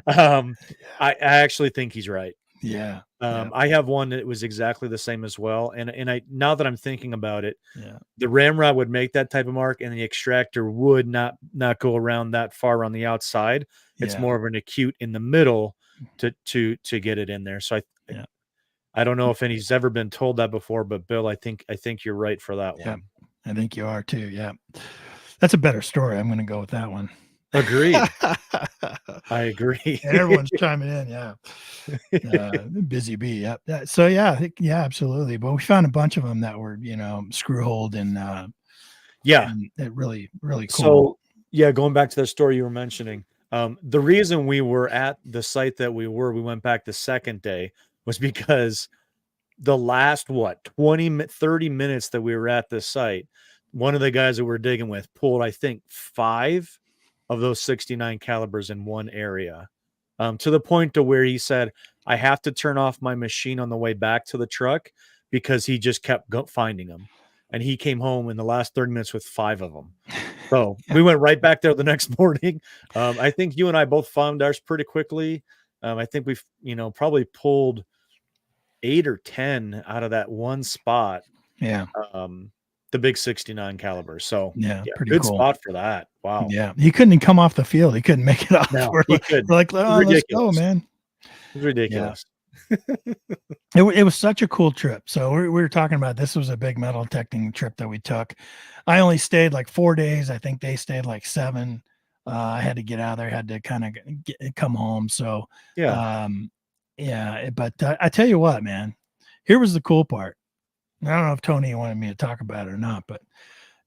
I actually think he's right. Yeah. I have one that was exactly the same as well. And I, now that I'm thinking about it, the ramrod would make that type of mark and the extractor would not go around that far on the outside. It's more of an acute in the middle to get it in there. So I don't know if he's ever been told that before, but Bill, I think you're right for that one. I think you are too. Yeah. That's a better story. I'm going to go with that one. Agreed. I agree. And everyone's chiming in. Yeah. Busy bee. Yeah. So I think, absolutely. But we found a bunch of them that were, screw holed and and it really, really cool. So going back to the story you were mentioning, the reason we were at the site that we went back the second day was because the last 30 minutes that we were at this site, one of the guys that we're digging with pulled, I think, 5 of those 69 calibers in one area, to the point to where he said, I have to turn off my machine on the way back to the truck because he just kept finding them. And he came home in the last 30 minutes with 5 of them. So we went right back there the next morning. I think you and I both found ours pretty quickly. I think we've, probably pulled 8 or 10 out of that one spot. Yeah. The big 69 caliber. So pretty good cool sput for that. Wow. Yeah. He couldn't even come off the field. He couldn't make it off. No, we're like, oh, let's go, man. It's ridiculous. It was such a cool trip. So we were talking about, this was a big metal detecting trip that we took. I only stayed like 4 days. I think they stayed like 7. I had to get out of there, had to kind of come home. So, but I tell you what, man, here was the cool part. I don't know if Tony wanted me to talk about it or not, but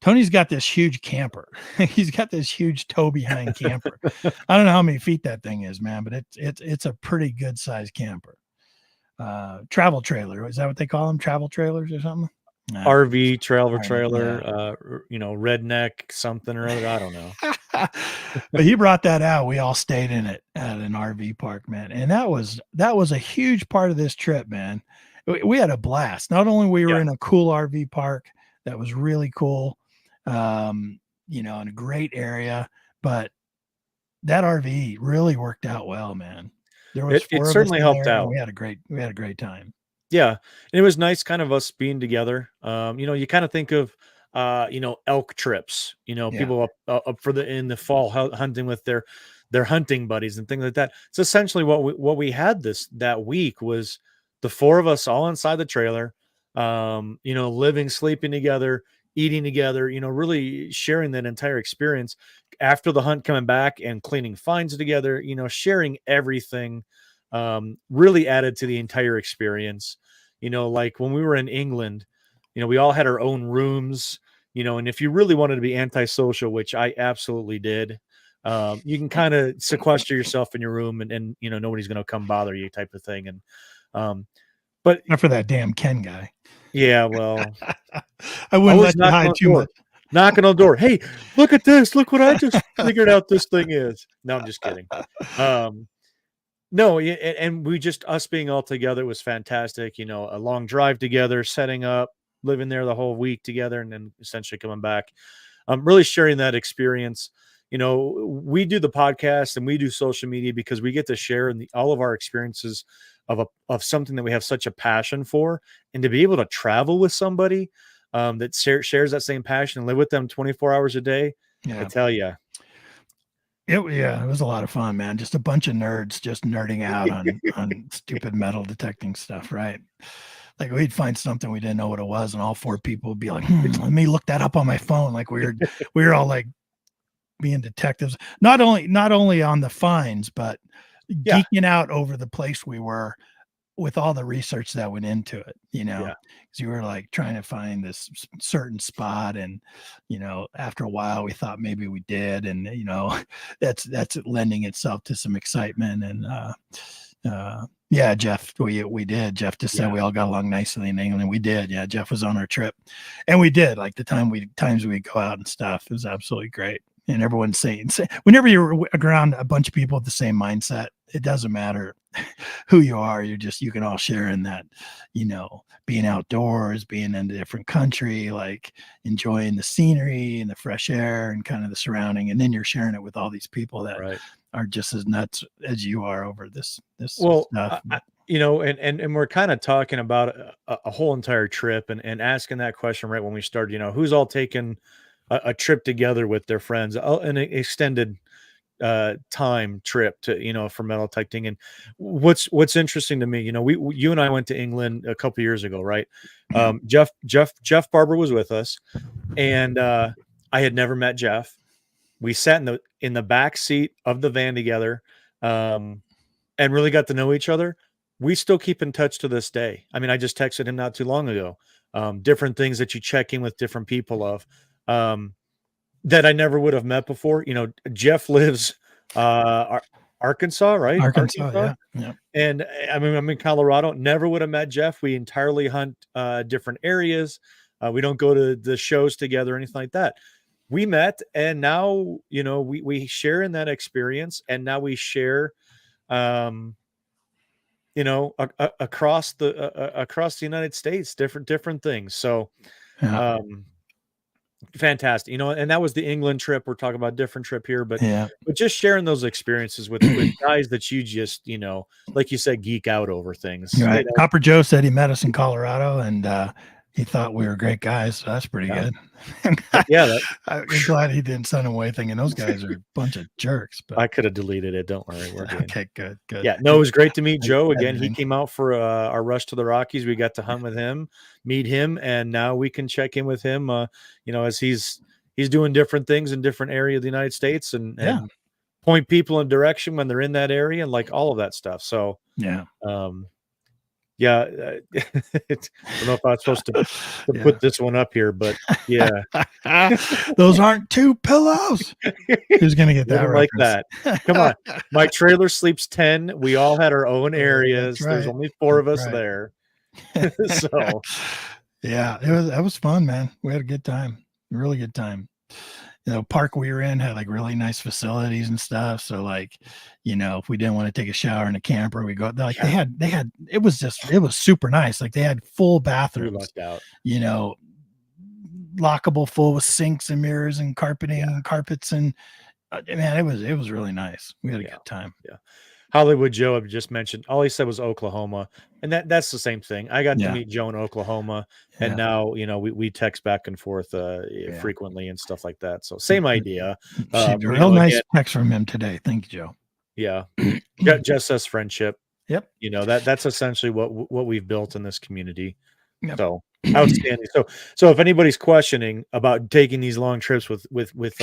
Tony's got this huge camper. He's got this huge tow behind camper. I don't know how many feet that thing is, man, but it's a pretty good sized camper. Travel trailer. Is that what they call them? Travel trailers or something? RV trailer, redneck something or other. I don't know. But he brought that out. We all stayed in it at an RV park, man. And that was a huge part of this trip, man. We had a blast. Not only we were in a cool RV park that was really cool, in a great area, but that RV really worked out well, man. There was it certainly helped out. We had a great time. Yeah. And it was nice kind of us being together. You kind of think of elk trips, people up in the fall hunting with their hunting buddies and things like that. It's essentially what we had that week was the 4 of us all inside the trailer, living, sleeping together, eating together, really sharing that entire experience after the hunt, coming back and cleaning finds together, sharing everything, really added to the entire experience. Like when we were in England, we all had our own rooms, and if you really wanted to be antisocial, which I absolutely did, you can kind of sequester yourself in your room and nobody's going to come bother you type of thing. And, but not for that damn Ken guy. Yeah. Well, I wouldn't let you hide too much. Knocking on the door. Hey, look at this. Look what I just figured out this thing is. No, I'm just kidding. No, and we just, us being all together was fantastic. A long drive together, setting up, living there the whole week together and then essentially coming back. Really sharing that experience. You know, we do the podcast and we do social media because we get to share all of our experiences of something that we have such a passion for, and to be able to travel with somebody that shares that same passion and live with them 24 hours a day. I tell you, it was a lot of fun, man. Just a bunch of nerds just nerding out on stupid metal detecting stuff, right? Like we'd find something we didn't know what it was, and all four people would be like, "Let me look that up on my phone." Like we were all like being detectives, not only on the finds, but geeking out over the place we were with all the research that went into it, you know, because you were like trying to find this certain spot. And, you know, after a while we thought maybe we did. And, you know, that's lending itself to some excitement. And, Jeff, we did. Jeff just said we all got along nicely in England, and we did. Yeah, Jeff was on our trip, and we did. Like the times we go out and stuff, it was absolutely great. And everyone's saying, whenever you're around a bunch of people with the same mindset, it doesn't matter who you are. You can all share in that, you know, being outdoors, being in a different country, like enjoying the scenery and the fresh air and kind of the surrounding. And then you're sharing it with all these people that are just as nuts as you are over this stuff. You know, and we're kind of talking about a whole entire trip and asking that question right when we started, you know, who's all taken a trip together with their friends, an extended time trip to, you know, for metal detecting. And what's interesting to me, you know, you and I went to England a couple years ago, right? Jeff Barber was with us, and I had never met Jeff. We sat in the back seat of the van together, and really got to know each other. We still keep in touch to this day. I mean, I just texted him not too long ago. Different things that you check in with different people of, that I never would have met before. You know, Jeff lives Arkansas, right? Arkansas. Yeah. And I mean, I'm in Colorado. Never would have met Jeff. We entirely hunt different areas. We don't go to the shows together or anything like that. We met, and now, you know, we share in that experience, and now we share, you know, across the United States, different things. So, fantastic, you know. And that was the England trip. We're talking about a different trip here, but just sharing those experiences with guys that you just, you know, like you said, geek out over things. Right. You know? Copper Joe said he met us in Colorado, and he thought we were great guys. So that's pretty good. I'm glad he didn't send away thinking those guys are a bunch of jerks. But I could have deleted it. Don't worry, we're good. Okay, good. Yeah, no, it was great to meet Joe again. He came out for our rush to the Rockies. We got to hunt with him, meet him, and now we can check in with him. You know, as he's doing different things in different areas of the United States, and point people in direction when they're in that area, and like all of that stuff. So I don't know if I was supposed to put this one up here, but those aren't two pillows. Who's gonna get that like that? Come on, my trailer sleeps 10. We all had our own areas. There's only 4 of us there. So that was fun, man. We had a good time, really good time. You know, park we were in had like really nice facilities and stuff. So like, you know, if we didn't want to take a shower in a camper, we go like they had it was super nice. Like they had full bathrooms, you know, lockable, full with sinks and mirrors and carpeting and carpets, and man, it was really nice. We had a good time. Hollywood Joe had just mentioned, all he said was Oklahoma, and that's the same thing. I got to meet Joe in Oklahoma, and now, you know, we text back and forth frequently and stuff like that. So same idea. Real nice text from him today. Thank you, Joe. Yeah, just as friendship. Yep. You know, that's essentially what we've built in this community. So outstanding. So if anybody's questioning about taking these long trips with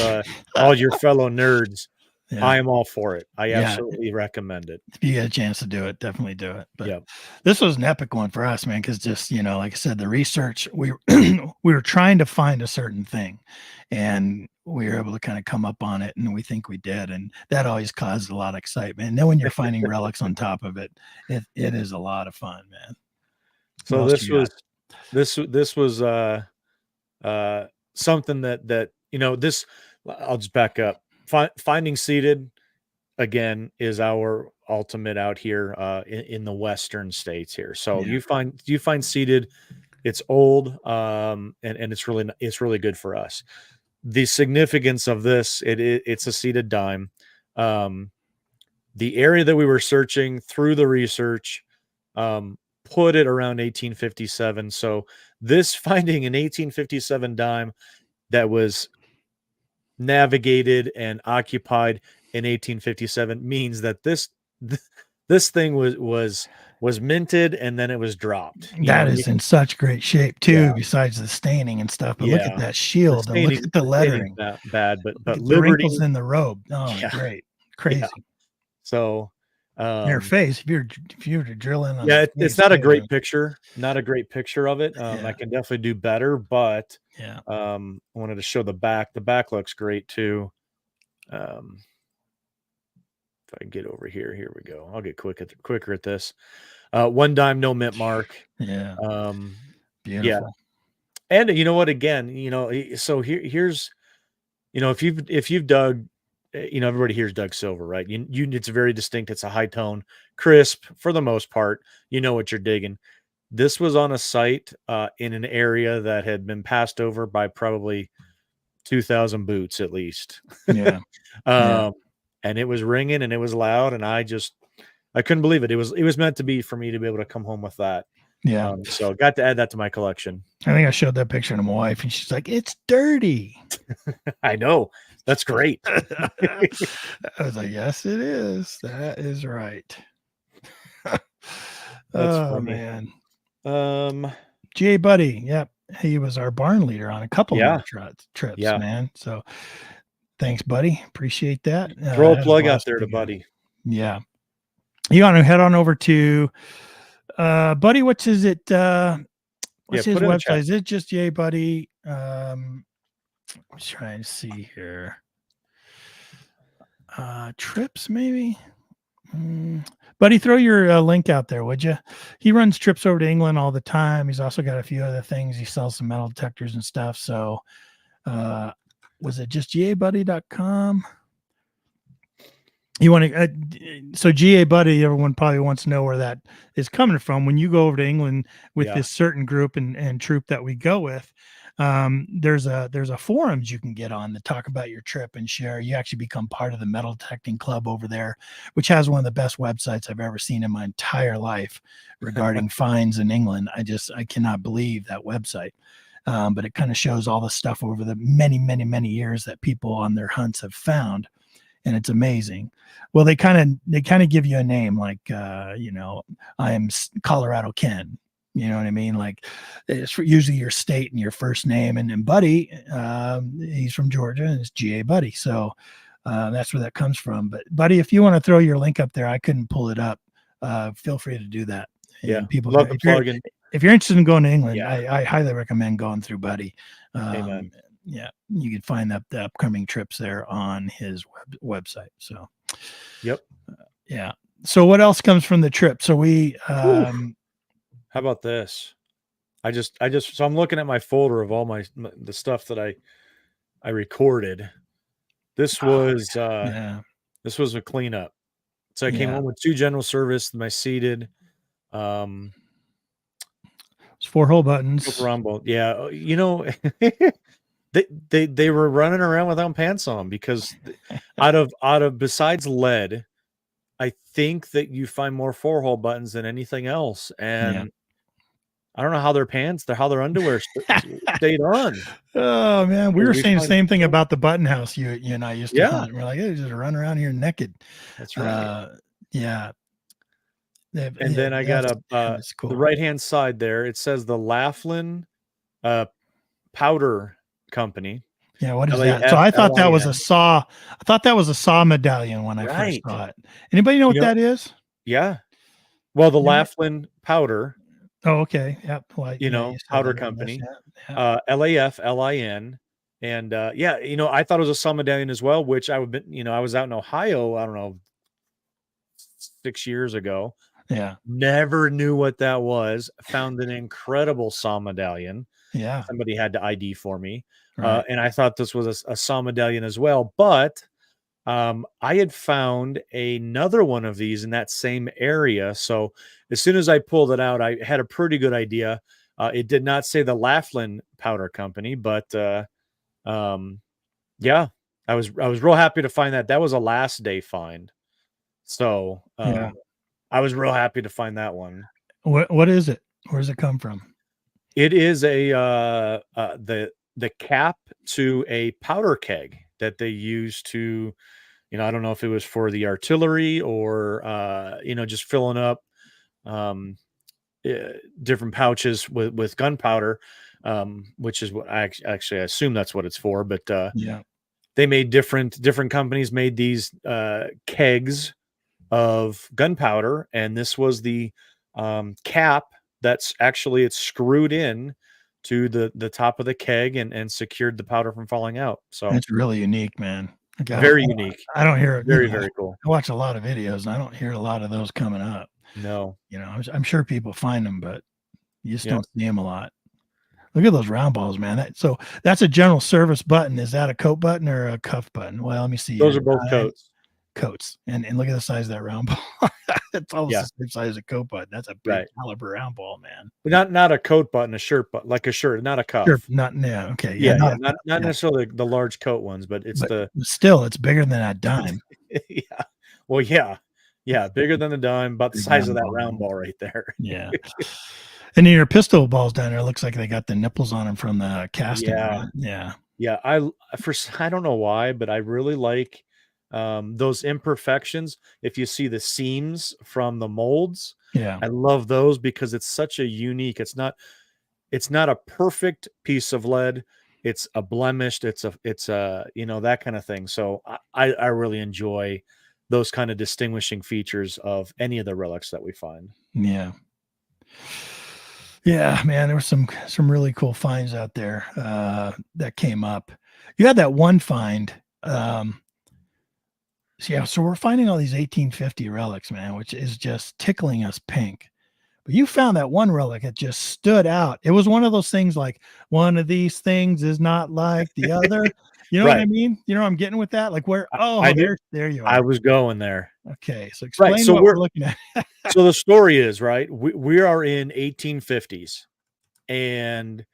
all your fellow nerds, I am all for it. I absolutely recommend it. If you get a chance to do it, definitely do it. But this was an epic one for us, man, because just, you know, like I said, the research, we were trying to find a certain thing, and we were able to kind of come up on it, and we think we did, and that always caused a lot of excitement. And then when you're finding relics on top of it, it is a lot of fun, man. So this was something that, you know, this, I'll just back up. Finding seeded again is our ultimate out here in the western states here. So you find seeded It's old, and it's really good for us. The significance of this, it's a seated dime. The area that we were searching through the research, put it around 1857. So this finding an 1857 dime that was navigated and occupied in 1857 means that this thing was minted and then it was dropped. That is in such great shape too, Yeah. besides the staining and stuff. But look at Yeah. that shield and look at the Staining's lettering. not bad, but Look at the Liberty, wrinkles in the robe. Oh, yeah, great. Crazy. yeah. So, Your face, if you were to drill in on yeah, the it's face, not a it great would- picture, not a great picture of it. Yeah. I can definitely do better, but Yeah. I wanted to show the back. The back looks great too. If I can get over here, here we go. I'll get quicker at this. One dime, no mint mark. Yeah. Yeah. Beautiful. And you know what? Again, so here's, if you've dug, everybody here's Doug Silver, right? It's very distinct. It's a high tone, crisp for the most part. You know what you're digging. This was on a site in an area that had been passed over by probably 2,000 boots at least. Yeah. Yeah. And it was ringing and it was loud, and I couldn't believe it. It was meant to be for me to be able to come home with that. Yeah. So got to add that to my collection. I think I showed that picture to my wife and she's like, it's dirty. I know. That's great. I was like, yes, it is. That is right. That's Oh funny. man. GA Buddy. Yep. He was our barn leader on a couple of trips, Yeah. man. So thanks, buddy. Appreciate that. Throw a that plug was out there to awesome. Buddy. Yeah. You want to head on over to Buddy, what's his website? Is it just Yay Buddy? I'm trying to see here. Trips, maybe. Buddy, throw your link out there, would you? He runs trips over to England all the time. He's also got a few other things. He sells some metal detectors and stuff. So was it just GABuddy.com? You want to, so GA Buddy, everyone probably wants to know where that is coming from. When you go over to England with this certain group and troop that we go with, there's a forums you can get on that talk about your trip and share. You actually become part of the metal detecting club over there, which has one of the best websites I've ever seen in my entire life regarding finds in England. I cannot believe that website. But it kind of shows all the stuff over the many, many, many years that people on their hunts have found. And it's amazing. Well, they kind of give you a name like, I am Colorado Ken. You know what I mean? Like it's usually your state and your first name. And then Buddy, he's from Georgia and it's GA Buddy. So that's where that comes from. But Buddy, if you want to throw your link up there, I couldn't pull it up. Feel free to do that. Yeah. And people, love the plug-in. If you're interested in going to England, I highly recommend going through Buddy. Amen. Yeah, you can find the upcoming trips there on his website. So, yep. Yeah. So what else comes from the trip? So we, how about this? So I'm looking at my folder of all the stuff that I recorded. This was, this was a cleanup. So I came home with 2 general service, my seated, it's 4-hole buttons. Yeah. They were running around without pants on because out of besides lead, I think that you find more 4-hole buttons than anything else. And I don't know how how their underwear stayed on. Oh man, we were saying the same thing about the button house you and I used to hunt. We're like, hey, just run around here naked. That's right. Yeah. And then I got the right-hand side there. It says the Laughlin Powder Company. Yeah, what is that? So I thought that was a saw. I thought that was a saw medallion when I first saw it. Anybody know what that is? Yeah. Well, the Laughlin Powder. Oh, okay. Yep. Well, Powder Company. LAFLIN. And I thought it was a saw medallion as well, which I was out in Ohio, I don't know, 6 years ago. Yeah. Never knew what that was. Found an incredible saw medallion. Yeah. Somebody had to ID for me. Right. And I thought this was a saw medallion as well. But I had found another one of these in that same area. So as soon as I pulled it out, I had a pretty good idea It did not say the Laughlin Powder Company, but yeah, I was real happy to find that. That was a last day find. So Yeah. I was real happy to find that one. What is it? Where does it come from? It is the cap to a powder keg that they use to, I don't know if it was for the artillery or just filling up different pouches with gunpowder, which is what I assume that's what it's for. But Yeah. they made different companies made these kegs of gunpowder, and this was the cap that's actually it's screwed in to the top of the keg and secured the powder from falling out. So It's really unique, man. Like, very unique. I don't hear it. Very, very cool. I watch a lot of videos and I don't hear a lot of those coming up. No. I'm sure people find them, but you just don't see them a lot. Look at those round balls, man. So that's a general service button. Is that a coat button or a cuff button? Well, let me see. Those are both coats. And look at the size of that round ball. It's almost the same size as a coat button. That's a big caliber round ball, man. Not a coat button, a shirt button, like a shirt, not a cuff. Sure, okay. Not necessarily the large coat ones, but still it's bigger than that dime. Yeah. Well, yeah, bigger than a dime, about the size of that round ball right there. Yeah. And then your pistol balls down there looks like they got the nipples on them from the casting. Yeah. Right? Yeah. Yeah. I don't know why, but I really like those imperfections. If you see the seams from the molds, I love those because it's such a unique, it's not a perfect piece of lead. It's a blemished, it's a that kind of thing. So I really enjoy those kind of distinguishing features of any of the relics that we find. Yeah. Yeah, man, there were some really cool finds out there that came up. You had that one find. So we're finding all these 1850 relics, man, which is just tickling us pink. But you found that one relic that just stood out. It was one of those things like one of these things is not like the other. You know what I mean? You know what I'm getting with that? Like where? Oh, there you are. I was going there. Okay, so explain what we're looking at. So the story is, right, we are in 1850s, and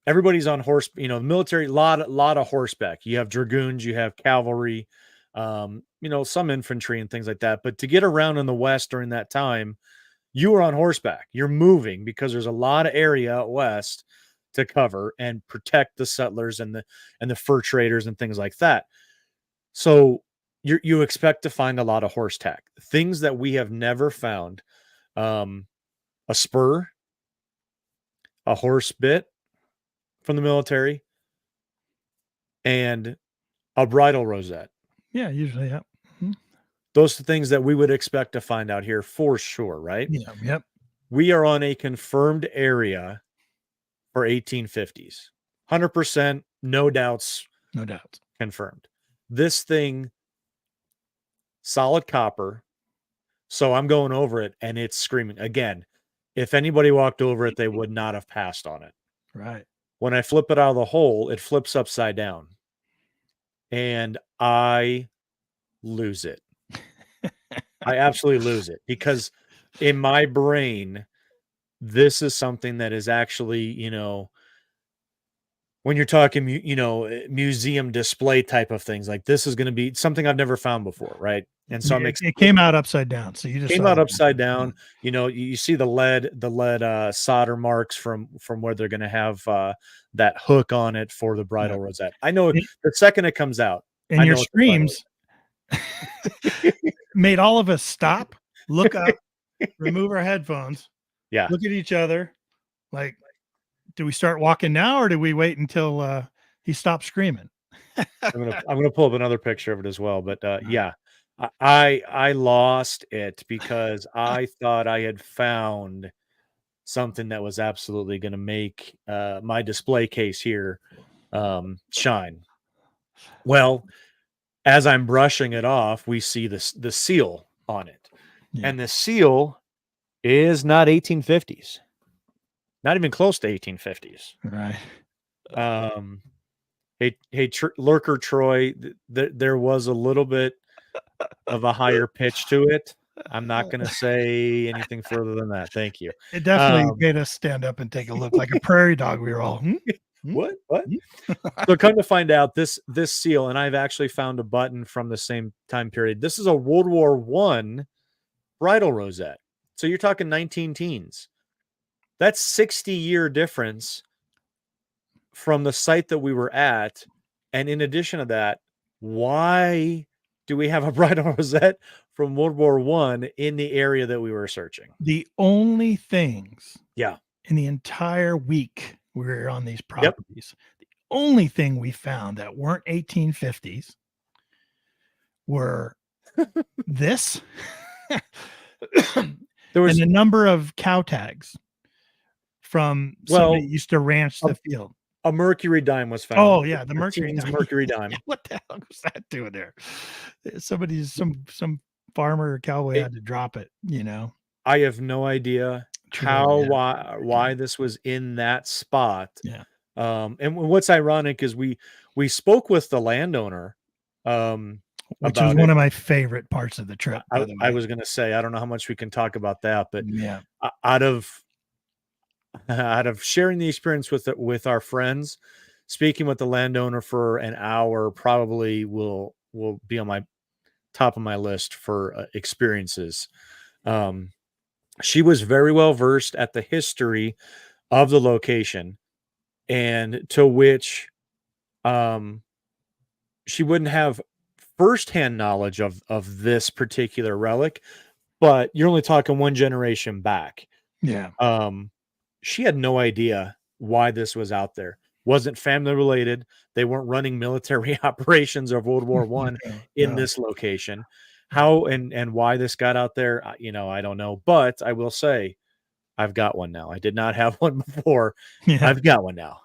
everybody's on horse. Military, lot of horseback. You have dragoons, you have cavalry, some infantry and things like that. But to get around in the West during that time, you were on horseback. You're moving because there's a lot of area out west to cover and protect the settlers and the fur traders and things like that. So you expect to find a lot of horse tack, things that we have never found. A spur, a horse bit from the military, and a bridle rosette. Yeah, usually, yeah. Mm-hmm. Those are things that we would expect to find out here for sure, right? Yeah, yep. We are on a confirmed area for 1850s. 100%, no doubts. No doubts. Confirmed. This thing, solid copper. So I'm going over it and it's screaming. Again, if anybody walked over it, they would not have passed on it. Right. When I flip it out of the hole, it flips upside down. And I lose it. I absolutely lose it because in my brain, this is something that is actually, when you're talking, museum display type of things, like this is going to be something I've never found before, right? And so it came out upside down. So you just came out upside down. You see the lead solder marks from where they're going to have that hook on it for the bridle rosette. I know the second it comes out, and your screams made all of us stop, look up, remove our headphones, look at each other, like, do we start walking now or do we wait until he stops screaming? I'm gonna pull up another picture of it as well. But I lost it because I thought I had found something that was absolutely going to make my display case here shine. Well, as I'm brushing it off, we see the seal on it, and the seal is not 1850s. Not even close to 1850s. Right. Hey, Lurker Troy, there was a little bit of a higher pitch to it. I'm not going to say anything further than that. Thank you. It definitely made us stand up and take a look like a prairie dog. We were all, What? So come to find out, this seal, and I've actually found a button from the same time period. This is a World War I bridal rosette. So you're talking 19 teens. That's 60-year difference from the site that we were at. And in addition to that, why do we have a bridal rosette from World War I in the area that we were searching? The only things Yeah. in the entire week we were on these properties, the only thing we found that weren't 1850s were this There was and a number of cow tags from somebody that used to ranch the field. A mercury dime was found. Oh yeah, the mercury dime. Mercury dime. What the hell was that doing there? Some farmer or cowboy had to drop it, you know. I have no idea why this was in that spot. Yeah. And what's ironic is we spoke with the landowner, which was one of my favorite parts of the trip. By the way. I was going to say, I don't know how much we can talk about that, but yeah, out of sharing the experience with our friends, speaking with the landowner for an hour probably will be on my top of my list for experiences. She was very well versed at the history of the location, and to which she wouldn't have firsthand knowledge of this particular relic, but you're only talking one generation back. Yeah. She had no idea why this was out there. Wasn't family related. They weren't running military operations of World War I in this location. How and why this got out there, I don't know. But I will say, I've got one now. I did not have one before. Yeah. I've got one now.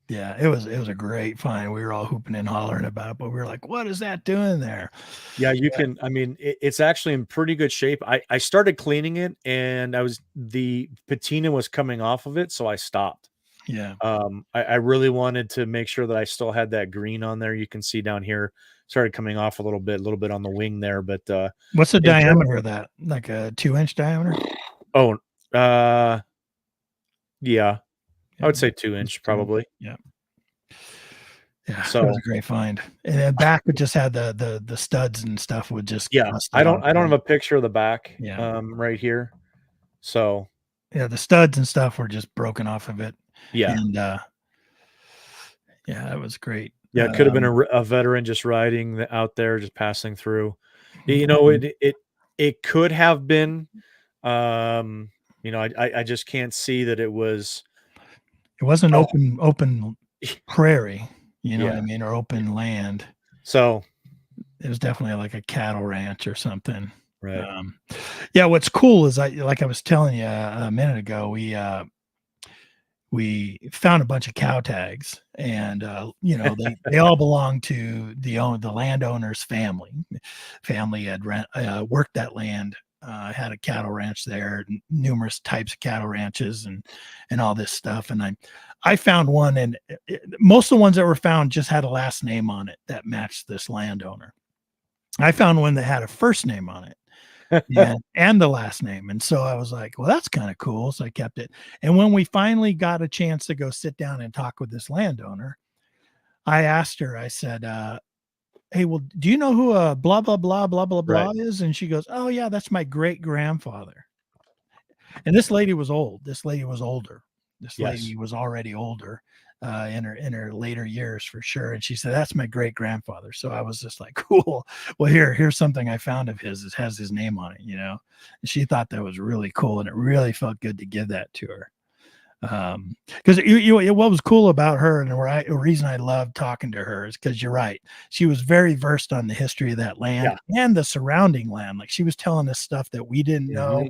Yeah, it was a great find. We were all hooping and hollering about it, but we were like, what is that doing there? Yeah, you can, I mean, it's actually in pretty good shape. I started cleaning it and the patina was coming off of it, so I stopped. Yeah. I really wanted to make sure that I still had that green on there. You can see down here, started coming off a little bit on the wing there, but what's the diameter of that? Like a 2-inch diameter? Oh, yeah. I would say 2-inch probably. Yeah. Yeah. So it was a great find. And then back would just had the studs and stuff would just I don't have a picture of the back right here. So yeah, the studs and stuff were just broken off of it. Yeah. And yeah, that was great. Yeah, it could have been a veteran just riding out there, just passing through. You know, it could have been I just can't see that it was. It wasn't open prairie, you know what I mean, or open land. So it was definitely like a cattle ranch or something. Right. Yeah. What's cool is like I was telling you a minute ago, we found a bunch of cow tags, and they all belong to the landowner's family. Family had worked that land. Had a cattle ranch there, numerous types of cattle ranches and all this stuff. And I found one, and most of the ones that were found just had a last name on it that matched this landowner. I found one that had a first name on it and the last name. And so I was like, well, that's kind of cool. So I kept it. And when we finally got a chance to go sit down and talk with this landowner, I asked her, I said, hey, well, do you know who blah, blah, blah, blah, blah, blah is? And she goes, oh yeah, that's my great grandfather. And this lady was old. This lady was older. This lady was already older in her later years for sure. And she said, that's my great grandfather. So I was just like, cool. Well, here's something I found of his. It has his name on it, you know. And she thought that was really cool, and it really felt good to give that to her. Because what was cool about her, and the reason I loved talking to her, is because you're right, she was very versed on the history of that land and the surrounding land. Like, she was telling us stuff that we didn't know,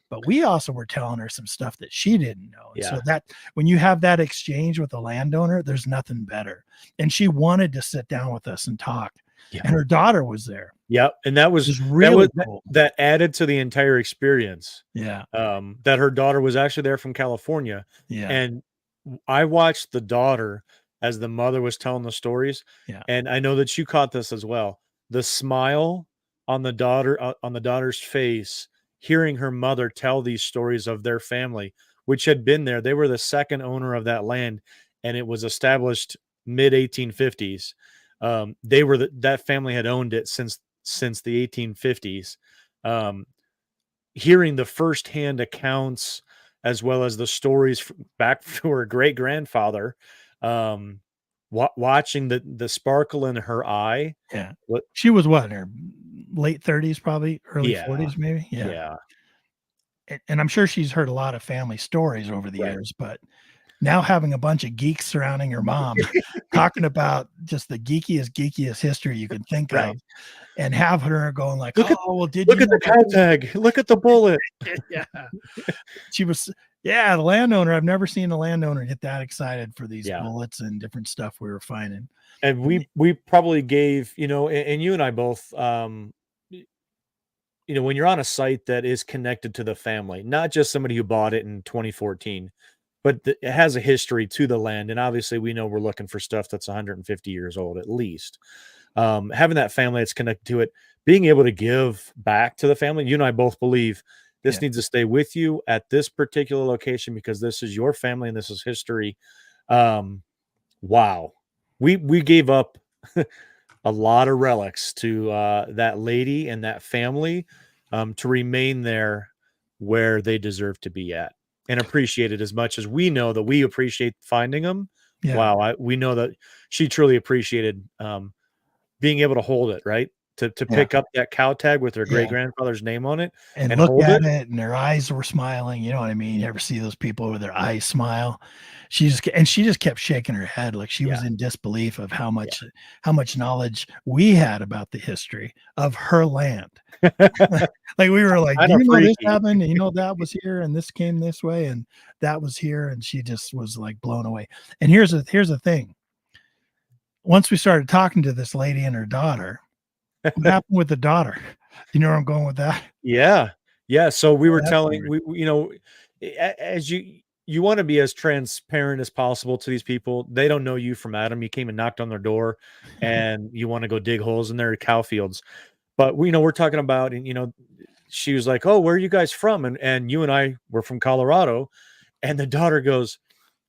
but we also were telling her some stuff that she didn't know. And so that when you have that exchange with a landowner, there's nothing better. And she wanted to sit down with us and talk. And her daughter was there. Yep. And that was really cool. That added to the entire experience. Yeah. That her daughter was actually there from California. Yeah. And I watched the daughter as the mother was telling the stories. Yeah. And I know that you caught this as well. The smile on the daughter's face, hearing her mother tell these stories of their family, which had been there. They were the second owner of that land, and it was established mid 1850s. That family had owned it since the 1850s. Hearing the firsthand accounts as well as the stories back to her great grandfather, watching the sparkle in her eye. Yeah. She was what, in her late 30s, probably early 40s, maybe. Yeah. And I'm sure she's heard a lot of family stories over the years, but now having a bunch of geeks surrounding her mom talking about just the geekiest history you can think of, and have her going like, look at the cow tag, look at the bullet. Yeah. She was, the landowner. I've never seen a landowner get that excited for these bullets and different stuff we were finding. And we probably gave, and you and I both, when you're on a site that is connected to the family, not just somebody who bought it in 2014, but it has a history to the land. And obviously we know we're looking for stuff that's 150 years old, at least. Having that family that's connected to it, being able to give back to the family. You and I both believe this needs to stay with you at this particular location because this is your family and this is history. Wow. We gave up a lot of relics to that lady and that family to remain there where they deserve to be at and appreciate it as much as we know that we appreciate finding them. Yeah. Wow. We know that she truly appreciated being able to hold it, right? To pick up that cow tag with her great grandfather's name on it and look hold at it, and their eyes were smiling. You know what I mean? You ever see those people with their eyes smile? She just kept shaking her head like she was in disbelief of how much knowledge we had about the history of her land. Like we were like, you know, this happened, and you know that was here, and this came this way, and that was here, and she just was like blown away. And here's the thing. Once we started talking to this lady and her daughter, what happened with the daughter? You know where I'm going with that? Yeah. So we were telling, as you want to be as transparent as possible to these people. They don't know you from Adam. You came and knocked on their door, and you want to go dig holes in their cow fields. But we're talking about, and she was like, "Oh, where are you guys from?" And you and I were from Colorado, and the daughter goes,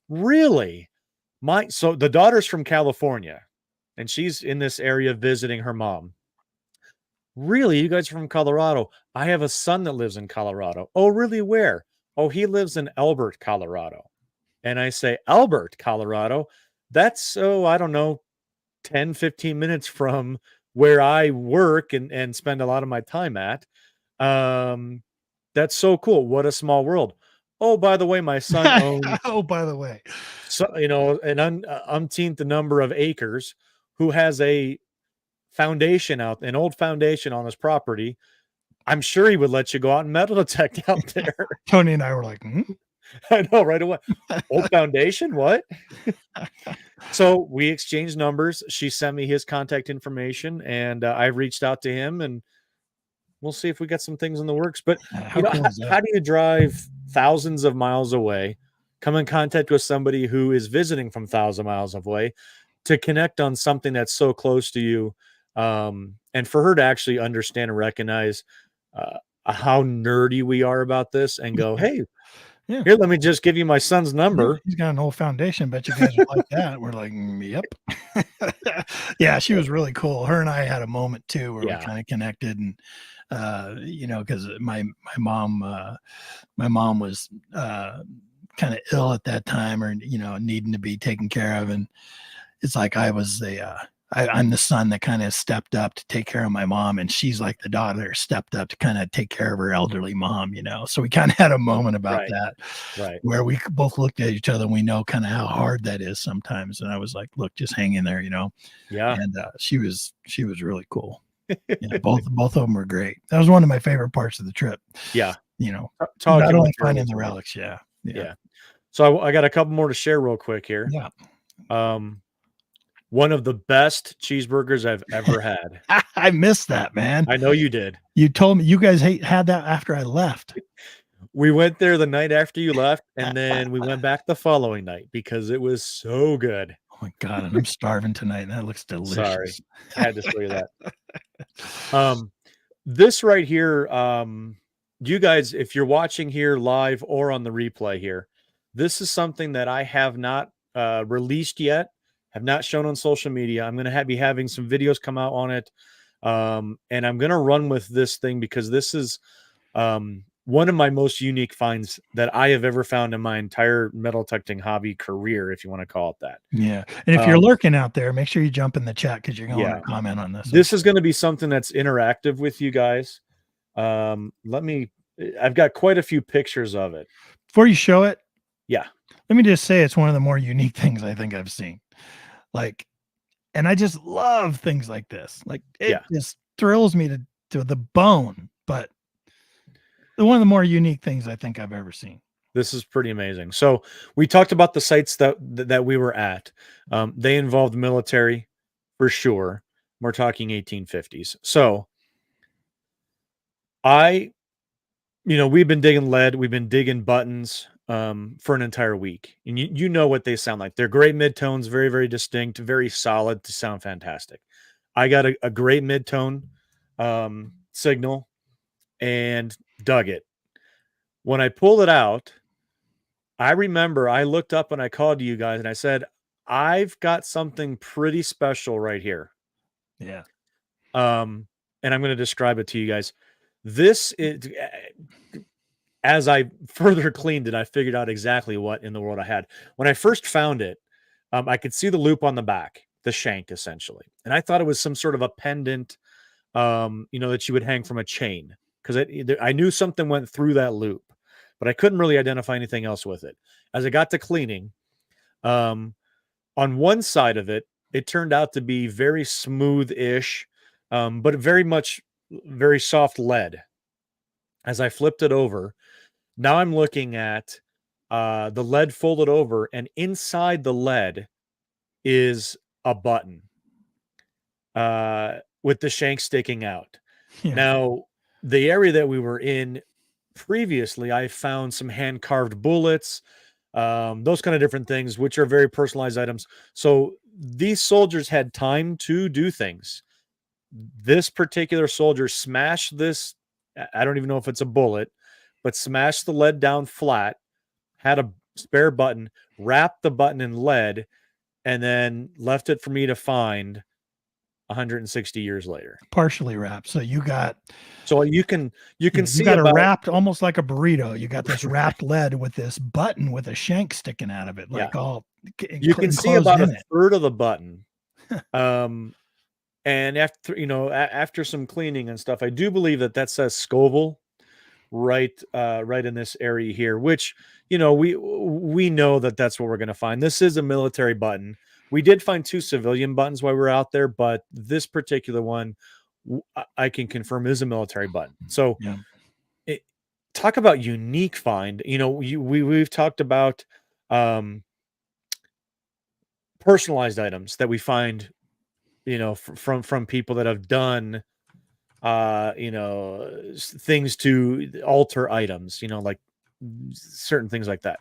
"Really? So the daughter's from California, and she's in this area visiting her mom. Really? You guys are from Colorado? I have a son that lives in Colorado. Oh, really? Where? Oh, he lives in Albert, Colorado." And I say, "Albert, Colorado? That's, I don't know, 10, 15 minutes from where I work and spend a lot of my time at. That's so cool. What a small world. Oh, by the way, my son owns so an umpteenth number of acres, who has an old foundation on his property. I'm sure he would let you go out and metal detect out there." Tony and I were like, I know, right away. Old foundation? What? So we exchanged numbers. She sent me his contact information, and I reached out to him, and we'll see if we get some things in the works. But how do you drive thousands of miles away, come in contact with somebody who is visiting from 1,000 miles away, to connect on something that's so close to you, and for her to actually understand and recognize how nerdy we are about this, and go, "Hey, here, let me just give you my son's number. He's got an old foundation. Bet you guys would like that." We're like, yep. Yeah, she was really cool. Her and I had a moment too where we kind of connected, and because my mom was kind of ill at that time, or needing to be taken care of, and it's like I was I'm the son that kind of stepped up to take care of my mom, and she's like the daughter stepped up to kind of take care of her elderly mom, so we kind of had a moment about that, where we both looked at each other, and we know kind of how hard that is sometimes. And I was like, "Look, just hang in there," And she was really cool. Both of them were great. That was one of my favorite parts of the trip. Not only finding the relics. Yeah. So I got a couple more to share real quick here. One of the best cheeseburgers I've ever had. I missed that, man. I know you did. You told me you guys had that after I left. We went there the night after you left, and then we went back the following night because it was so good. Oh my God, and I'm starving tonight. That looks delicious. Sorry, I had to show you that. this right here, you guys, if you're watching here live or on the replay here, this is something that I have not released yet, have not shown on social media. I'm going to be having some videos come out on it. And I'm going to run with this thing because this is one of my most unique finds that I have ever found in my entire metal detecting hobby career, if you want to call it that. Yeah. And if you're lurking out there, make sure you jump in the chat because you're going to want to comment on this. This is going to be something that's interactive with you guys. I've got quite a few pictures of it. Before you show it, yeah, let me just say it's one of the more unique things I think I've seen. Like, and I just love things like this. Like, it just thrills me to the bone. But one of the more unique things I think I've ever seen. This is pretty amazing. So we talked about the sites that we were at. They involved military for sure. We're talking 1850s. So we've been digging lead. We've been digging buttons for an entire week. And you know what they sound like. They're great midtones, very, very distinct, very solid to sound fantastic. I got a great midtone signal and dug it. When I pulled it out, I remember I looked up and I called to you guys and I said, I've got something pretty special right here. Yeah. And I'm going to describe it to you guys. This is, as I further cleaned it, I figured out exactly what in the world I had. When I first found it, I could see the loop on the back, the shank essentially. And I thought it was some sort of a pendant, that you would hang from a chain because I knew something went through that loop, but I couldn't really identify anything else with it. As I got to cleaning, on one side of it, it turned out to be very smooth-ish, but very soft lead. As I flipped it over, now I'm looking at the lead folded over, and inside the lead is a button with the shank sticking out. Yeah. Now, the area that we were in previously, I found some hand-carved bullets, those kind of different things, which are very personalized items. So these soldiers had time to do things. This particular soldier smashed this, I don't even know if it's a bullet, but smashed the lead down flat, had a spare button, wrapped the button in lead, and then left it for me to find 160 years later. Partially wrapped. So you can see got a wrapped almost like a burrito. You got this wrapped lead with this button with a shank sticking out of it. Like you can see about a third of the button. And after some cleaning and stuff, I do believe that says Scoville right in this area here, which, we know that's what we're going to find. This is a military button. We did find 2 civilian buttons while we were out there, but this particular one, I can confirm is a military button. So talk about unique find. We've talked about personalized items that we find, from people that have done, things to alter items, like certain things like that.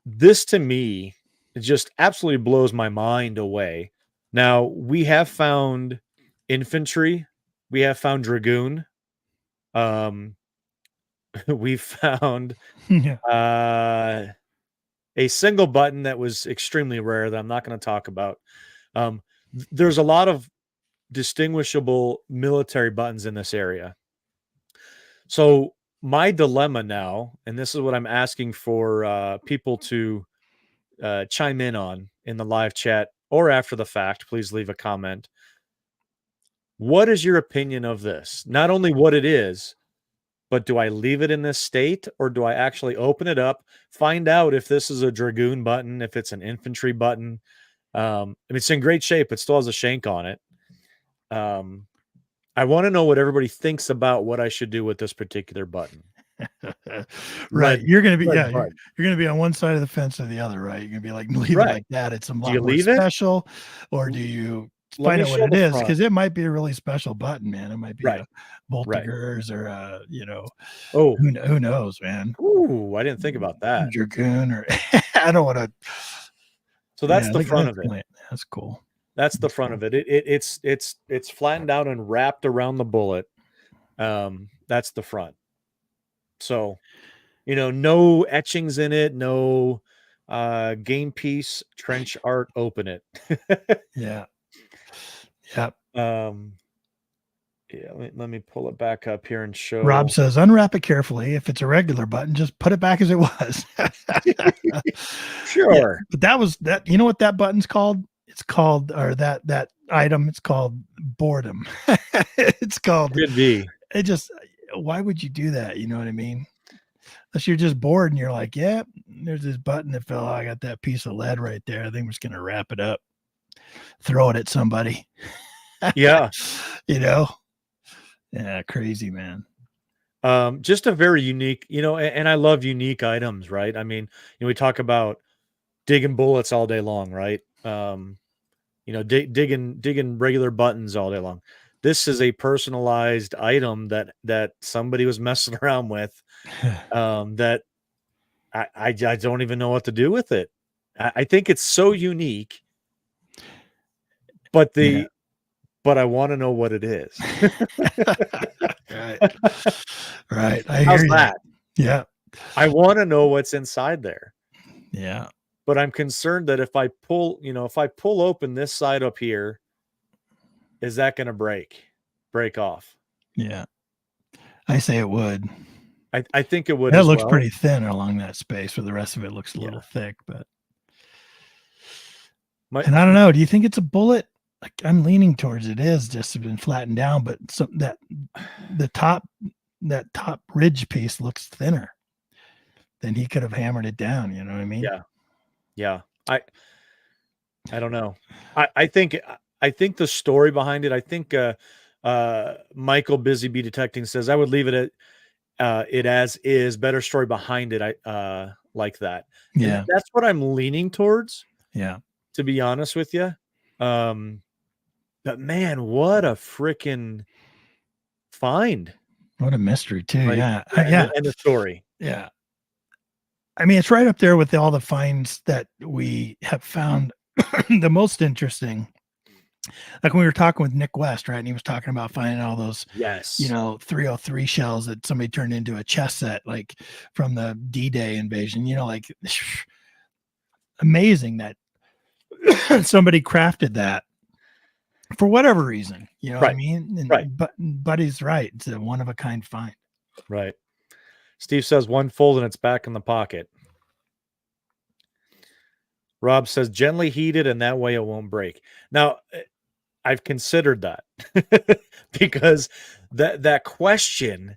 This to me, it just absolutely blows my mind away. Now, we have found infantry. We have found dragoon. We found a single button that was extremely rare that I'm not going to talk about. There's a lot of distinguishable military buttons in this area. So my dilemma now, and this is what I'm asking for people to chime in on in the live chat or after the fact, please leave a comment. What is your opinion of this? Not only what it is, but do I leave it in this state or do I actually open it up, find out if this is a dragoon button, if it's an infantry button? It's in great shape. It still has a shank on it. I want to know what everybody thinks about what I should do with this particular button. Right. You're going to be, you're going to be on one side of the fence or the other, right? You're going to be like, leave it like that. It's a lot more special. Or do you find out what it is? Because it might be a really special button, man. It might be a Voltigers or who knows, man. Ooh, I didn't think about that. Dragoon or I don't want to. So that's the front of it. That's cool. That's the front of it. It's flattened out and wrapped around the bullet. That's the front. So, no etchings in it, no game piece, trench art, open it. Yeah. Yep. Yeah, let me pull it back up here and show. Rob says, unwrap it carefully. If it's a regular button, just put it back as it was. Sure. Yeah, but that was that. You know what that button's called? It's called, or that item, it's called boredom. It's called, Could be. it just, why would you do that? You know what I mean? Unless you're just bored and you're like, yeah, there's this button that fell. I got that piece of lead right there. I think we're just going to wrap it up, throw it at somebody. Yeah. Yeah, crazy, man. Just a very unique, and I love unique items, right? I mean, we talk about digging bullets all day long, right? Digging regular buttons all day long. This is a personalized item that somebody was messing around with, that I don't even know what to do with it. I think it's so unique, but but I want to know what it is. Right. Right. I How's hear you. that? Yeah. I want to know what's inside there. Yeah. But I'm concerned that if I pull open this side up here, is that going to break off? Yeah. I say it would. I think it would. That as looks well. pretty thin along that space, where the rest of it looks a little thick, but and I don't know. Do you think it's a bullet? Like, I'm leaning towards it is just been flattened down, but that top ridge piece looks thinner. Then he could have hammered it down. You know what I mean? Yeah. Yeah. I don't know. I think the story behind it, I think Michael Busy Bee Detecting says I would leave it at it as is. Better story behind it. I like that. Yeah. And that's what I'm leaning towards. Yeah. To be honest with you. But man, what a freaking find. What a mystery too. Like, yeah. And the story. Yeah. I mean, it's right up there with all the finds that we have found. The most interesting, like when we were talking with Nick West, right? And he was talking about finding all those, 303 shells that somebody turned into a chess set, like from the D-Day invasion, like amazing that somebody crafted that for whatever reason, what I mean? And, right. But he's right. It's a one of a kind find. Right. Steve says one fold and it's back in the pocket. Rob says gently heated and that way it won't break. Now, I've considered that because that question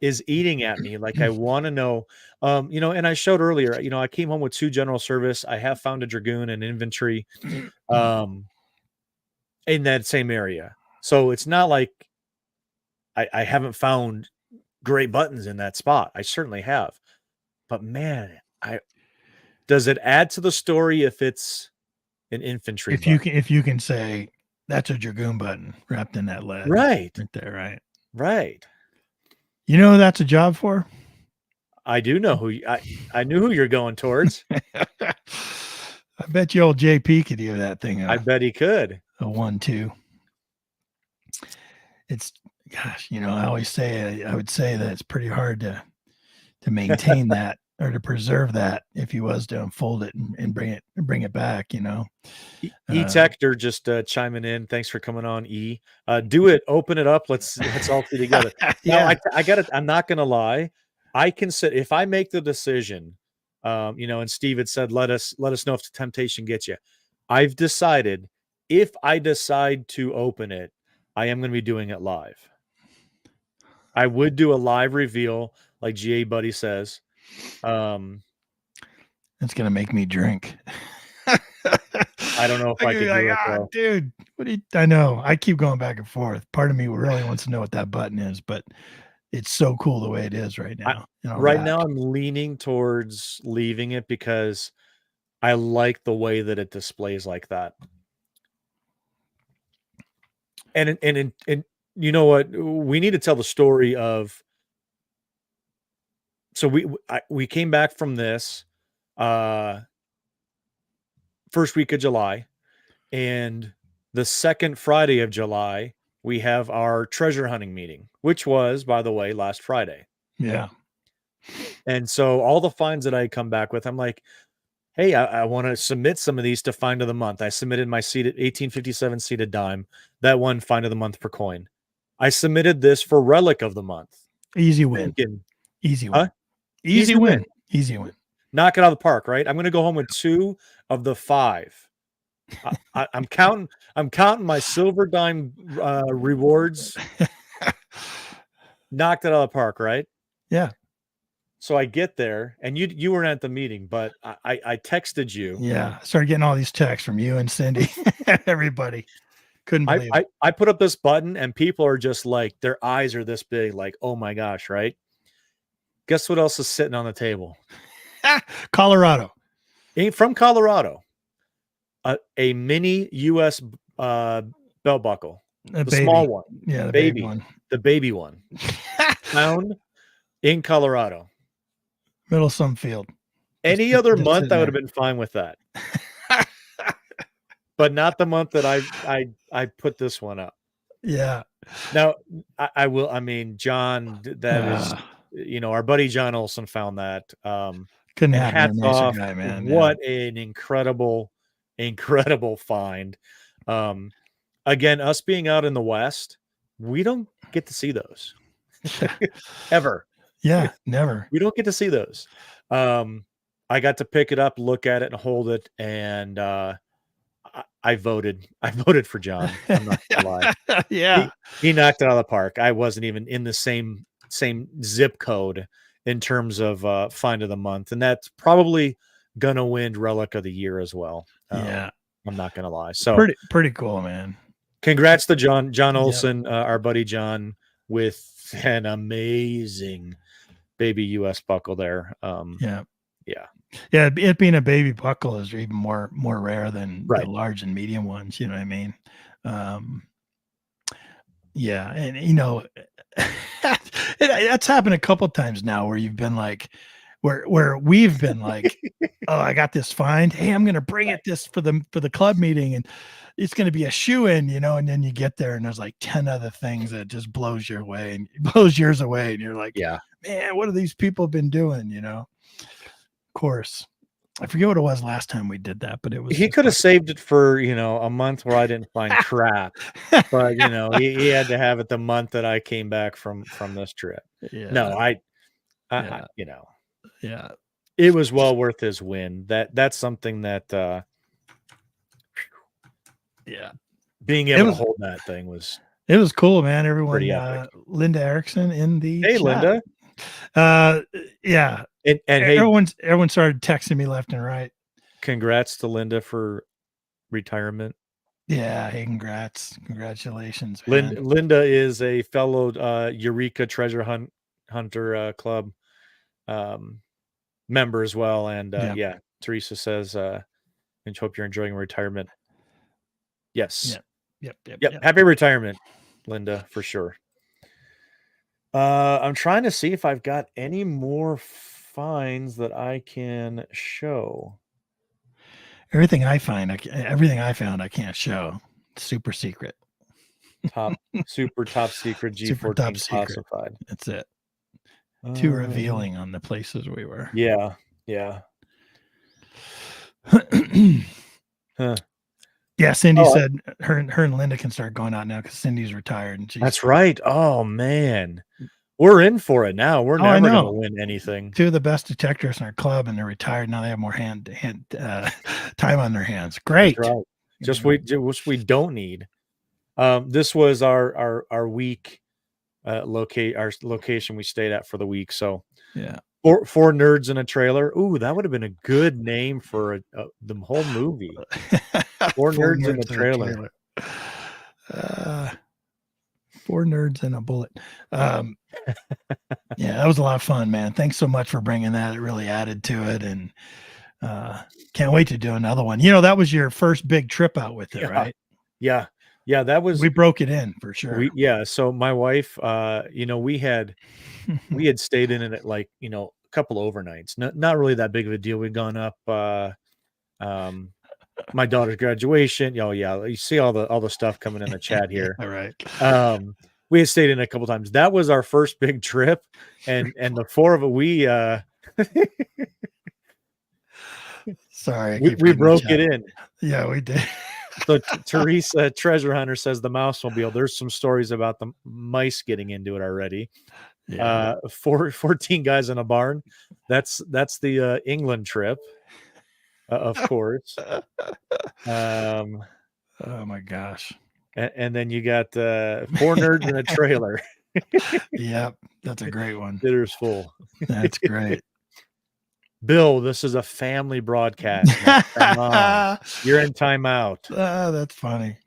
is eating at me. Like, I want to know, and I showed earlier, I came home with 2 general service. I have found a Dragoon and infantry in that same area. So it's not like I haven't found great buttons in that spot. I certainly have. But man, does it add to the story if it's an infantry button? If you can say that's a Dragoon button wrapped in that lead. Right there, right. Right. You know who that's a job for? I do know who I knew who you're going towards. I bet you old JP could do that thing. I bet he could. A 1-2. It's, gosh, I always say, I would say that it's pretty hard to maintain that or to preserve that if he was to unfold it and bring it back, E-Tector just chiming in. Thanks for coming on, E. Do it. Open it up. Let's all see together. Yeah. I got it. I'm not going to lie. I can sit, if I make the decision, and Steve had said, let us know if the temptation gets you. I've decided if I decide to open it, I am going to be doing it live. I would do a live reveal like GA Buddy says. It's going to make me drink. I don't know if I could do it, though. Dude, I know. I keep going back and forth. Part of me really wants to know what that button is, but it's so cool the way it is right now. Right now, I'm leaning towards leaving it because I like the way that it displays like that. And you know what? We need to tell the story of. So we came back from this first week of July, and the second Friday of July we have our treasure hunting meeting, which was, by the way, last Friday. Yeah. And so all the finds that I come back with, I'm like, hey, I want to submit some of these to find of the month. I submitted my 1857 seated dime, that one find of the month for coin. I submitted this for relic of the month. Easy win. Thinking, Easy win. huh? Easy win. Easy win. Knock it out of the park, right? I'm going to go home with 2 of the 5. I'm counting my silver dime rewards. Knocked it out of the park, right? Yeah. So I get there, and you weren't at the meeting, but I texted you. Yeah. I started getting all these texts from you and Cindy. Everybody. Couldn't believe it. I put up this button, and people are just like, their eyes are this big, like, oh my gosh, right? Guess what else is sitting on the table? Colorado. From Colorado. A mini US belt buckle. The small one. Yeah, the baby one. The baby one. Found in Colorado. Middle some field. Any other month, I would have been fine with that. But not the month that I put this one up. Yeah. Now, I will. I mean, John, that is, our buddy John Olson found that. Couldn't have hats off, guy, man. What an incredible find. Again, us being out in the West, we don't get to see those ever. Yeah, never. We don't get to see those. I got to pick it up, look at it, and hold it, and I voted for John. I'm not gonna lie. Yeah, he knocked it out of the park. I wasn't even in the same zip code in terms of find of the month, and that's probably gonna win relic of the year as well. Yeah, I'm not gonna lie. So pretty cool, man. Congrats to John Olson, our buddy John, with an amazing baby US buckle there. Yeah. It being a baby buckle is even more rare than right. the large and medium ones. You know what I mean? Yeah, and that's happened a couple times now where you've been like, where we've been like, oh, I got this find. Hey, I'm gonna bring it this for the club meeting, and it's gonna be a shoe-in, and then you get there and there's like 10 other things that just blows your way and blows yours away, and you're like, yeah, man, what have these people been doing? Of course. I forget what it was last time we did that, but it was. He could have saved it for a month where I didn't find crap, but he had to have it the month that I came back from this trip. Yeah. No, yeah, it was well worth his win. That's something that being able to hold that thing was. It was cool, man. Everyone, Linda Erickson in the hey, chat. Linda. Yeah. And hey, everyone started texting me left and right. Congrats to Linda for retirement. Yeah. Hey, congratulations, man. Linda is a fellow Eureka Treasure Hunter Club member as well. And Teresa says, I hope you're enjoying retirement. Yes. Yep. Happy retirement, Linda, for sure. I'm trying to see if I've got any more finds that I can show. Everything I found, I can't show. Super secret. Super top secret G14 classified. That's it. Too revealing on the places we were. Yeah. Huh. Yeah, Cindy said her and Linda can start going out now because Cindy's retired. And that's right. Oh man, we're in for it now. We're never going to win anything. 2 of the best detectors in our club, and they're retired now. They have more hand time on their hands. Great. Right. Just which we don't need. This was our week our location we stayed at for the week. So yeah. 4 nerds in a trailer. Ooh, that would have been a good name for the whole movie. 4 nerds in a trailer. 4 nerds and a bullet. Yeah, that was a lot of fun, man. Thanks so much for bringing that. It really added to it, and can't wait to do another one. That was your first big trip out with it, right? Yeah. That was. We broke it in for sure. So my wife, we had stayed in it like a couple overnights. Not really that big of a deal. We'd gone up my daughter's graduation. Oh yeah, you see all the stuff coming in the chat here. All right. We had stayed in a couple times. That was our first big trip, and the four of it, we Sorry, we broke it in. Yeah, we did. So Teresa Treasure Hunter says the Mousemobile. There's some stories about the mice getting into it already. Yeah. 14 guys in a barn. That's the England trip, of course. Oh my gosh. And then you got 4 nerds in a trailer. Yep, that's a great one. Bitter's full. That's great. Bill, this is a family broadcast. Come on. You're in timeout. That's funny.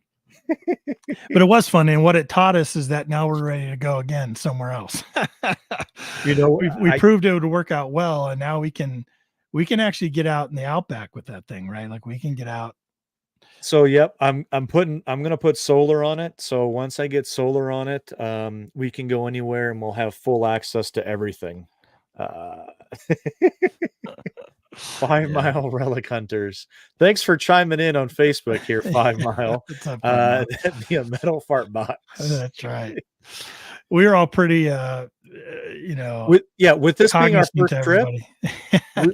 But it was funny, and what it taught us is that now we're ready to go again somewhere else. You know, we proved it would work out well, and now we can actually get out in the outback with that thing, right? Like we can get out. So yep, I'm gonna put solar on it. So once I get solar on it, we can go anywhere and we'll have full access to everything. 5 Mile Relic Hunters. Thanks for chiming in on Facebook here, 5 Mile. That'd be a metal fart box. That's right. We were all pretty with this being our first trip,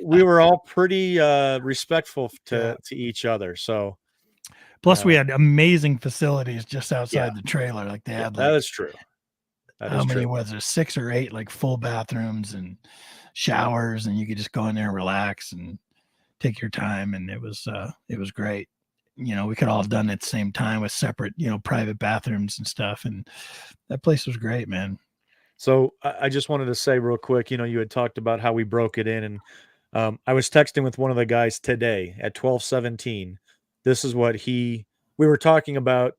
we were all pretty respectful to each other. So plus we had amazing facilities just outside the trailer. Like they had that is true. How many was there? 6 or 8 like full bathrooms and showers, and you could just go in there and relax and take your time, and it was great. You know, we could all have done it at the same time with separate, private bathrooms and stuff, and that place was great, man. So I just wanted to say real quick, you had talked about how we broke it in, and I was texting with one of the guys today at 12:17. This is what we were talking about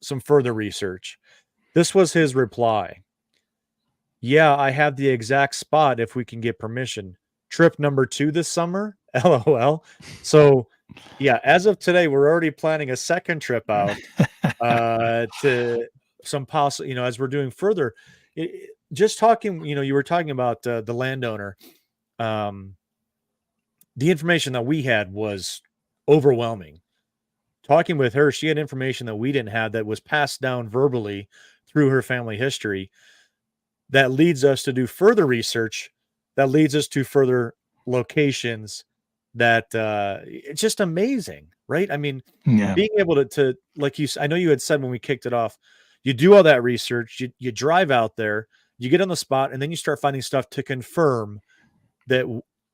some further research. This was his reply. Yeah, I have the exact spot if we can get permission. Trip number 2 this summer. LOL. So yeah, as of today, we're already planning a second trip out to some possible, as we're doing further. Just talking, you were talking about the landowner. The information that we had was overwhelming. Talking with her, she had information that we didn't have that was passed down verbally through her family history. That leads us to do further research. That leads us to further locations. That it's just amazing, right? I mean, being able to like I know you had said when we kicked it off, you do all that research, you drive out there, you get on the spot, and then you start finding stuff to confirm that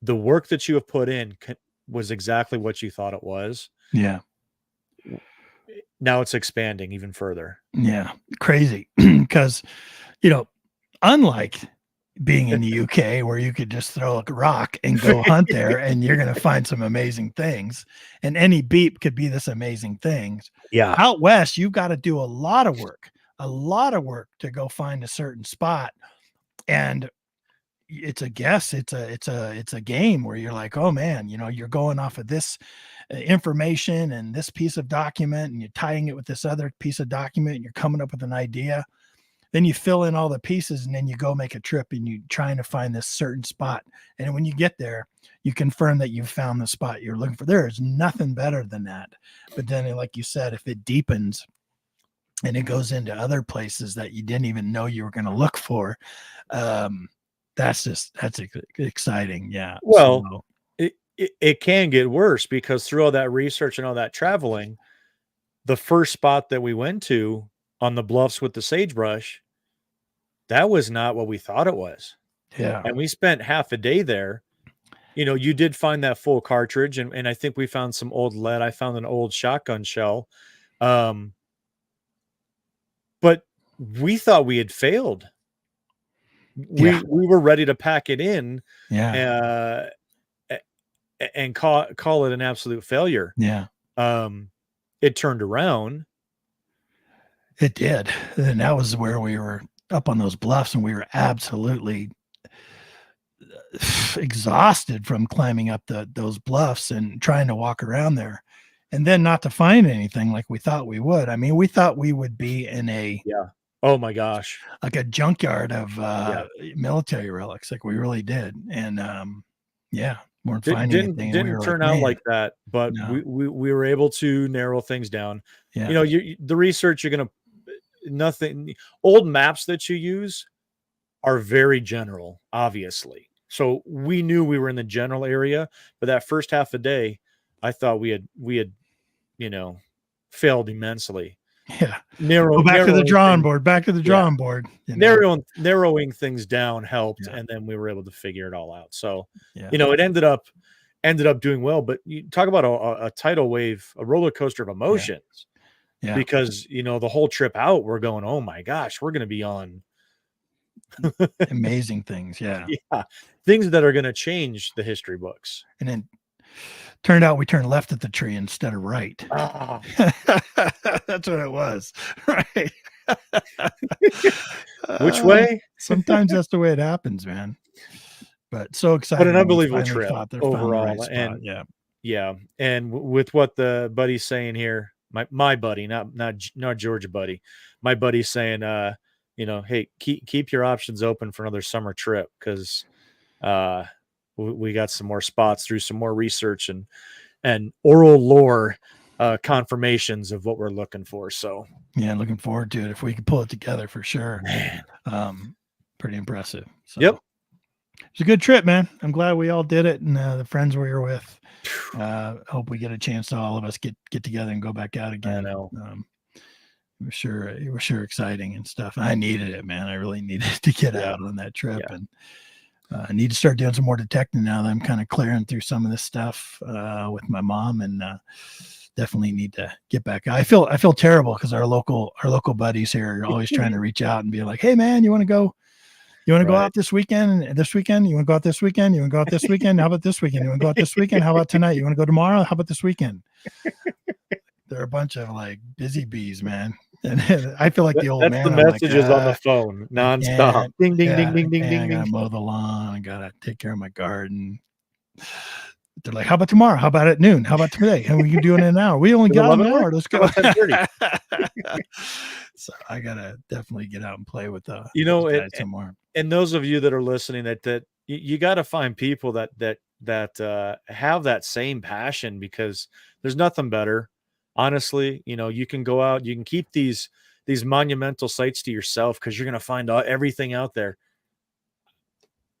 the work that you have put in was exactly what you thought it was. Yeah. Now it's expanding even further. Yeah. Crazy. Because, unlike being in the UK where you could just throw a rock and go hunt there and you're going to find some amazing things, and any beep could be this amazing things. Yeah. Out west, you've got to do a lot of work to go find a certain spot. And it's a guess. It's a game where you're like, oh man, you're going off of this information and this piece of document, and you're tying it with this other piece of document, and you're coming up with an idea. Then you fill in all the pieces, and then you go make a trip, and you're trying to find this certain spot. And when you get there, you confirm that you've found the spot you're looking for. There is nothing better than that. But then, like you said, if it deepens and it goes into other places that you didn't even know you were going to look for, that's exciting. Yeah. Well, it can get worse, because through all that research and all that traveling, the first spot that we went to on the bluffs with the sagebrush, that was not what we thought it was. Yeah. And we spent half a day there. You did find that full cartridge, and I think we found some old lead. I found an old shotgun shell. But we thought we had failed. We were ready to pack it in. Yeah. And call it an absolute failure. Yeah. It turned around. It did. And that was where we were up on those bluffs, and we were absolutely exhausted from climbing up those bluffs and trying to walk around there, and then not to find anything like we thought we would. I mean, we thought we would be in oh my gosh, like a junkyard of military relics, like we really did. And weren't finding anything. And we Didn't were turn like, out man, like that, but no. we were able to narrow things down. Yeah. You know, the research nothing, old maps that you use are very general, obviously. So we knew we were in the general area, but that first half a day, I thought we had, you know, failed immensely. Yeah. Go back to the drawing board, you know? Narrowing things down helped, Yeah. and then we were able to figure it all out. So, Yeah. you know, it ended up doing well. But you talk about a tidal wave, a roller coaster of emotions. Yeah. Because, you know, the whole trip out, we're going, oh my gosh, we're going to be on amazing things. Yeah. Yeah. Things that are going to change the history books. And then turned out we turned left at the tree instead of right. Ah. That's what it was. Right. Which way? Sometimes that's the way it happens, man. But so excited. But an unbelievable trip overall. Right and yeah. And with what the buddy's saying here, my buddy, not Georgia buddy, my buddy's saying, you know, hey, keep your options open for another summer trip, because we got some more spots through some more research and oral lore confirmations of what we're looking for. So yeah, looking forward to it if we could pull it together for sure. Man. Pretty impressive. So, yep. It's a good trip, man. I'm glad we all did it, and the friends we were with. Hope we get a chance to all of us get together and go back out again. I know. It was sure exciting and stuff. I needed it, man. I really needed to get out on that trip, and I need to start doing some more detecting now that I'm kind of clearing through some of this stuff with my mom, and definitely need to get back. I feel terrible because our local buddies here are always trying to reach out and be like, "Hey, man, you want to go? You want to go out this weekend? You want to go out this weekend? You want to go out this weekend? How about this weekend? You want to go out this weekend? How about tonight? You want to go tomorrow? How about this weekend?" They're a bunch of like busy bees, man. And I feel like the old man. The messages on the phone nonstop. Ding, ding, ding, ding, ding, ding. I gotta mow the lawn. I gotta take care of my garden. They're like, "How about tomorrow? How about at noon? How about today? And we can do it in an hour. We only got an hour. Let's go." So I gotta definitely get out and play with some more. And those of you that are listening, that you got to find people that have that same passion, because there's nothing better. Honestly, you know, you can go out, you can keep these monumental sites to yourself, because you're going to find out everything out there.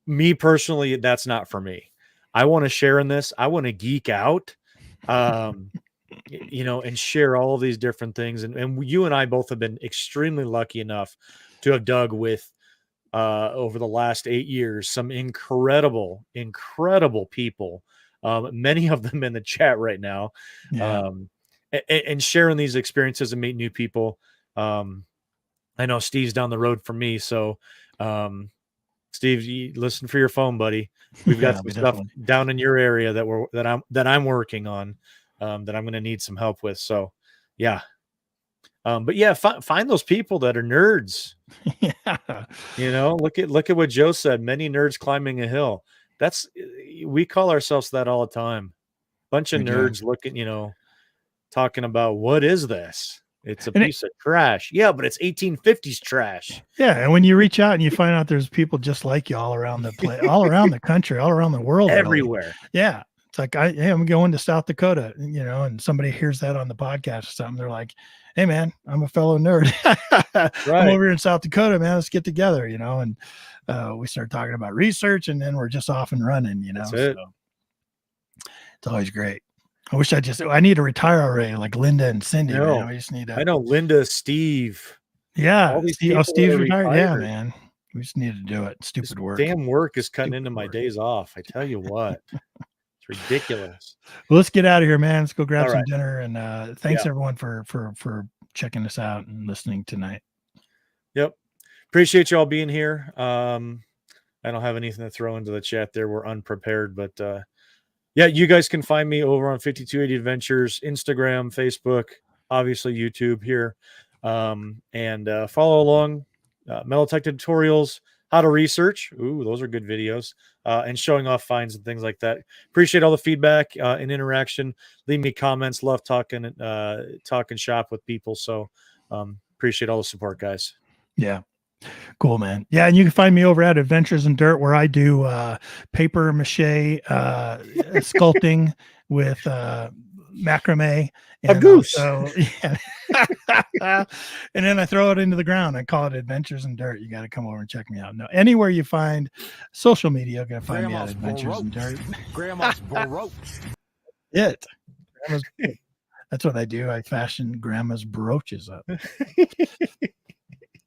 Me personally, that's not for me. I want to share in this. I want to geek out, you know, and share all of these different things. And you and I both have been extremely lucky enough to have dug with, over the last 8 years, some incredible people, many of them in the chat right now, and sharing these experiences and meet new people. I know Steve's down the road from me, so Steve, listen for your phone, buddy. We've got some stuff down in your area that I'm working on, that I'm going to need some help with. So, yeah. But yeah, find those people that are nerds. Yeah. You know, look at what Joe said. Many nerds climbing a hill. We call ourselves that all the time. Bunch of nerds looking, you know, talking about, what is this? It's a piece of trash. Yeah, but it's 1850s trash. Yeah, and when you reach out and you find out there's people just like you all around all around the country, all around the world, everywhere. Really. Yeah. It's like, I'm going to South Dakota, you know, and somebody hears that on the podcast or something. They're like, "Hey, man, I'm a fellow nerd. I'm over here in South Dakota, man. Let's get together," you know. And we start talking about research, and then we're just off and running, you know. So it's always great. I wish I need to retire already, like Linda and Cindy. Man. We just need to. I know Linda, Steve. Yeah, Steve's retired. Yeah, man. We just need to do it. Stupid work. Damn work is cutting into my days off. I tell you what. It's ridiculous. Well, let's get out of here, man. Let's go grab some dinner. And thanks everyone for checking us out and listening tonight. Yep. Appreciate you all being here. I don't have anything to throw into the chat there. We're unprepared, but yeah, you guys can find me over on 5280 Adventures, Instagram, Facebook, obviously YouTube here. And follow along, metal detecting tutorials, how to research. Ooh, those are good videos. And showing off finds and things like that. Appreciate all the feedback and interaction. Leave me comments. Love talking shop with people. So appreciate all the support, guys. Yeah. Cool, man. Yeah, and you can find me over at Adventures in Dirt, where I do paper mache sculpting with macrame, A and goose. also, yeah. And then I throw it into the ground. I call it Adventures in Dirt. You got to come over and check me out. No, anywhere you find social media, you're gonna find me at Adventures in Dirt. Grandma's baroque. It. That's what I do. I fashion Grandma's brooches up.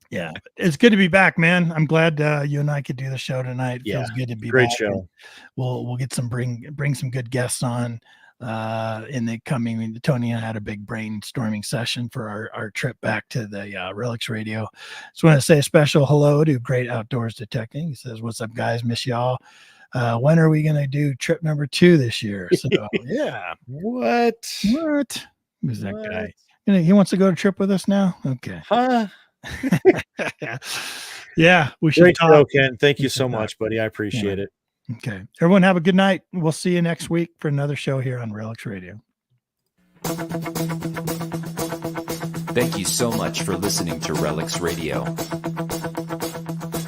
Yeah, it's good to be back, man. I'm glad you and I could do the show tonight. It feels good to be great back. show. We'll get bring some good guests on in the coming. Tony and I had a big brainstorming session for our trip back to the RELICS Radio. Just want to say a special hello to Great Outdoors Detecting. He says, "What's up, guys? Miss y'all. When are we gonna do trip number 2 this year?" So yeah. What? Who's that guy? He wants to go to trip with us now. Okay. Huh? Yeah, we should Great talk. show, Ken. Thank you so much, buddy. I appreciate it. Okay. Everyone have a good night. We'll see you next week for another show here on RELICS Radio. Thank you so much for listening to RELICS Radio.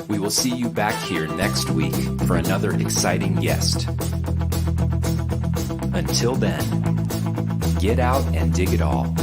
We will see you back here next week for another exciting guest. Until then, get out and dig it all.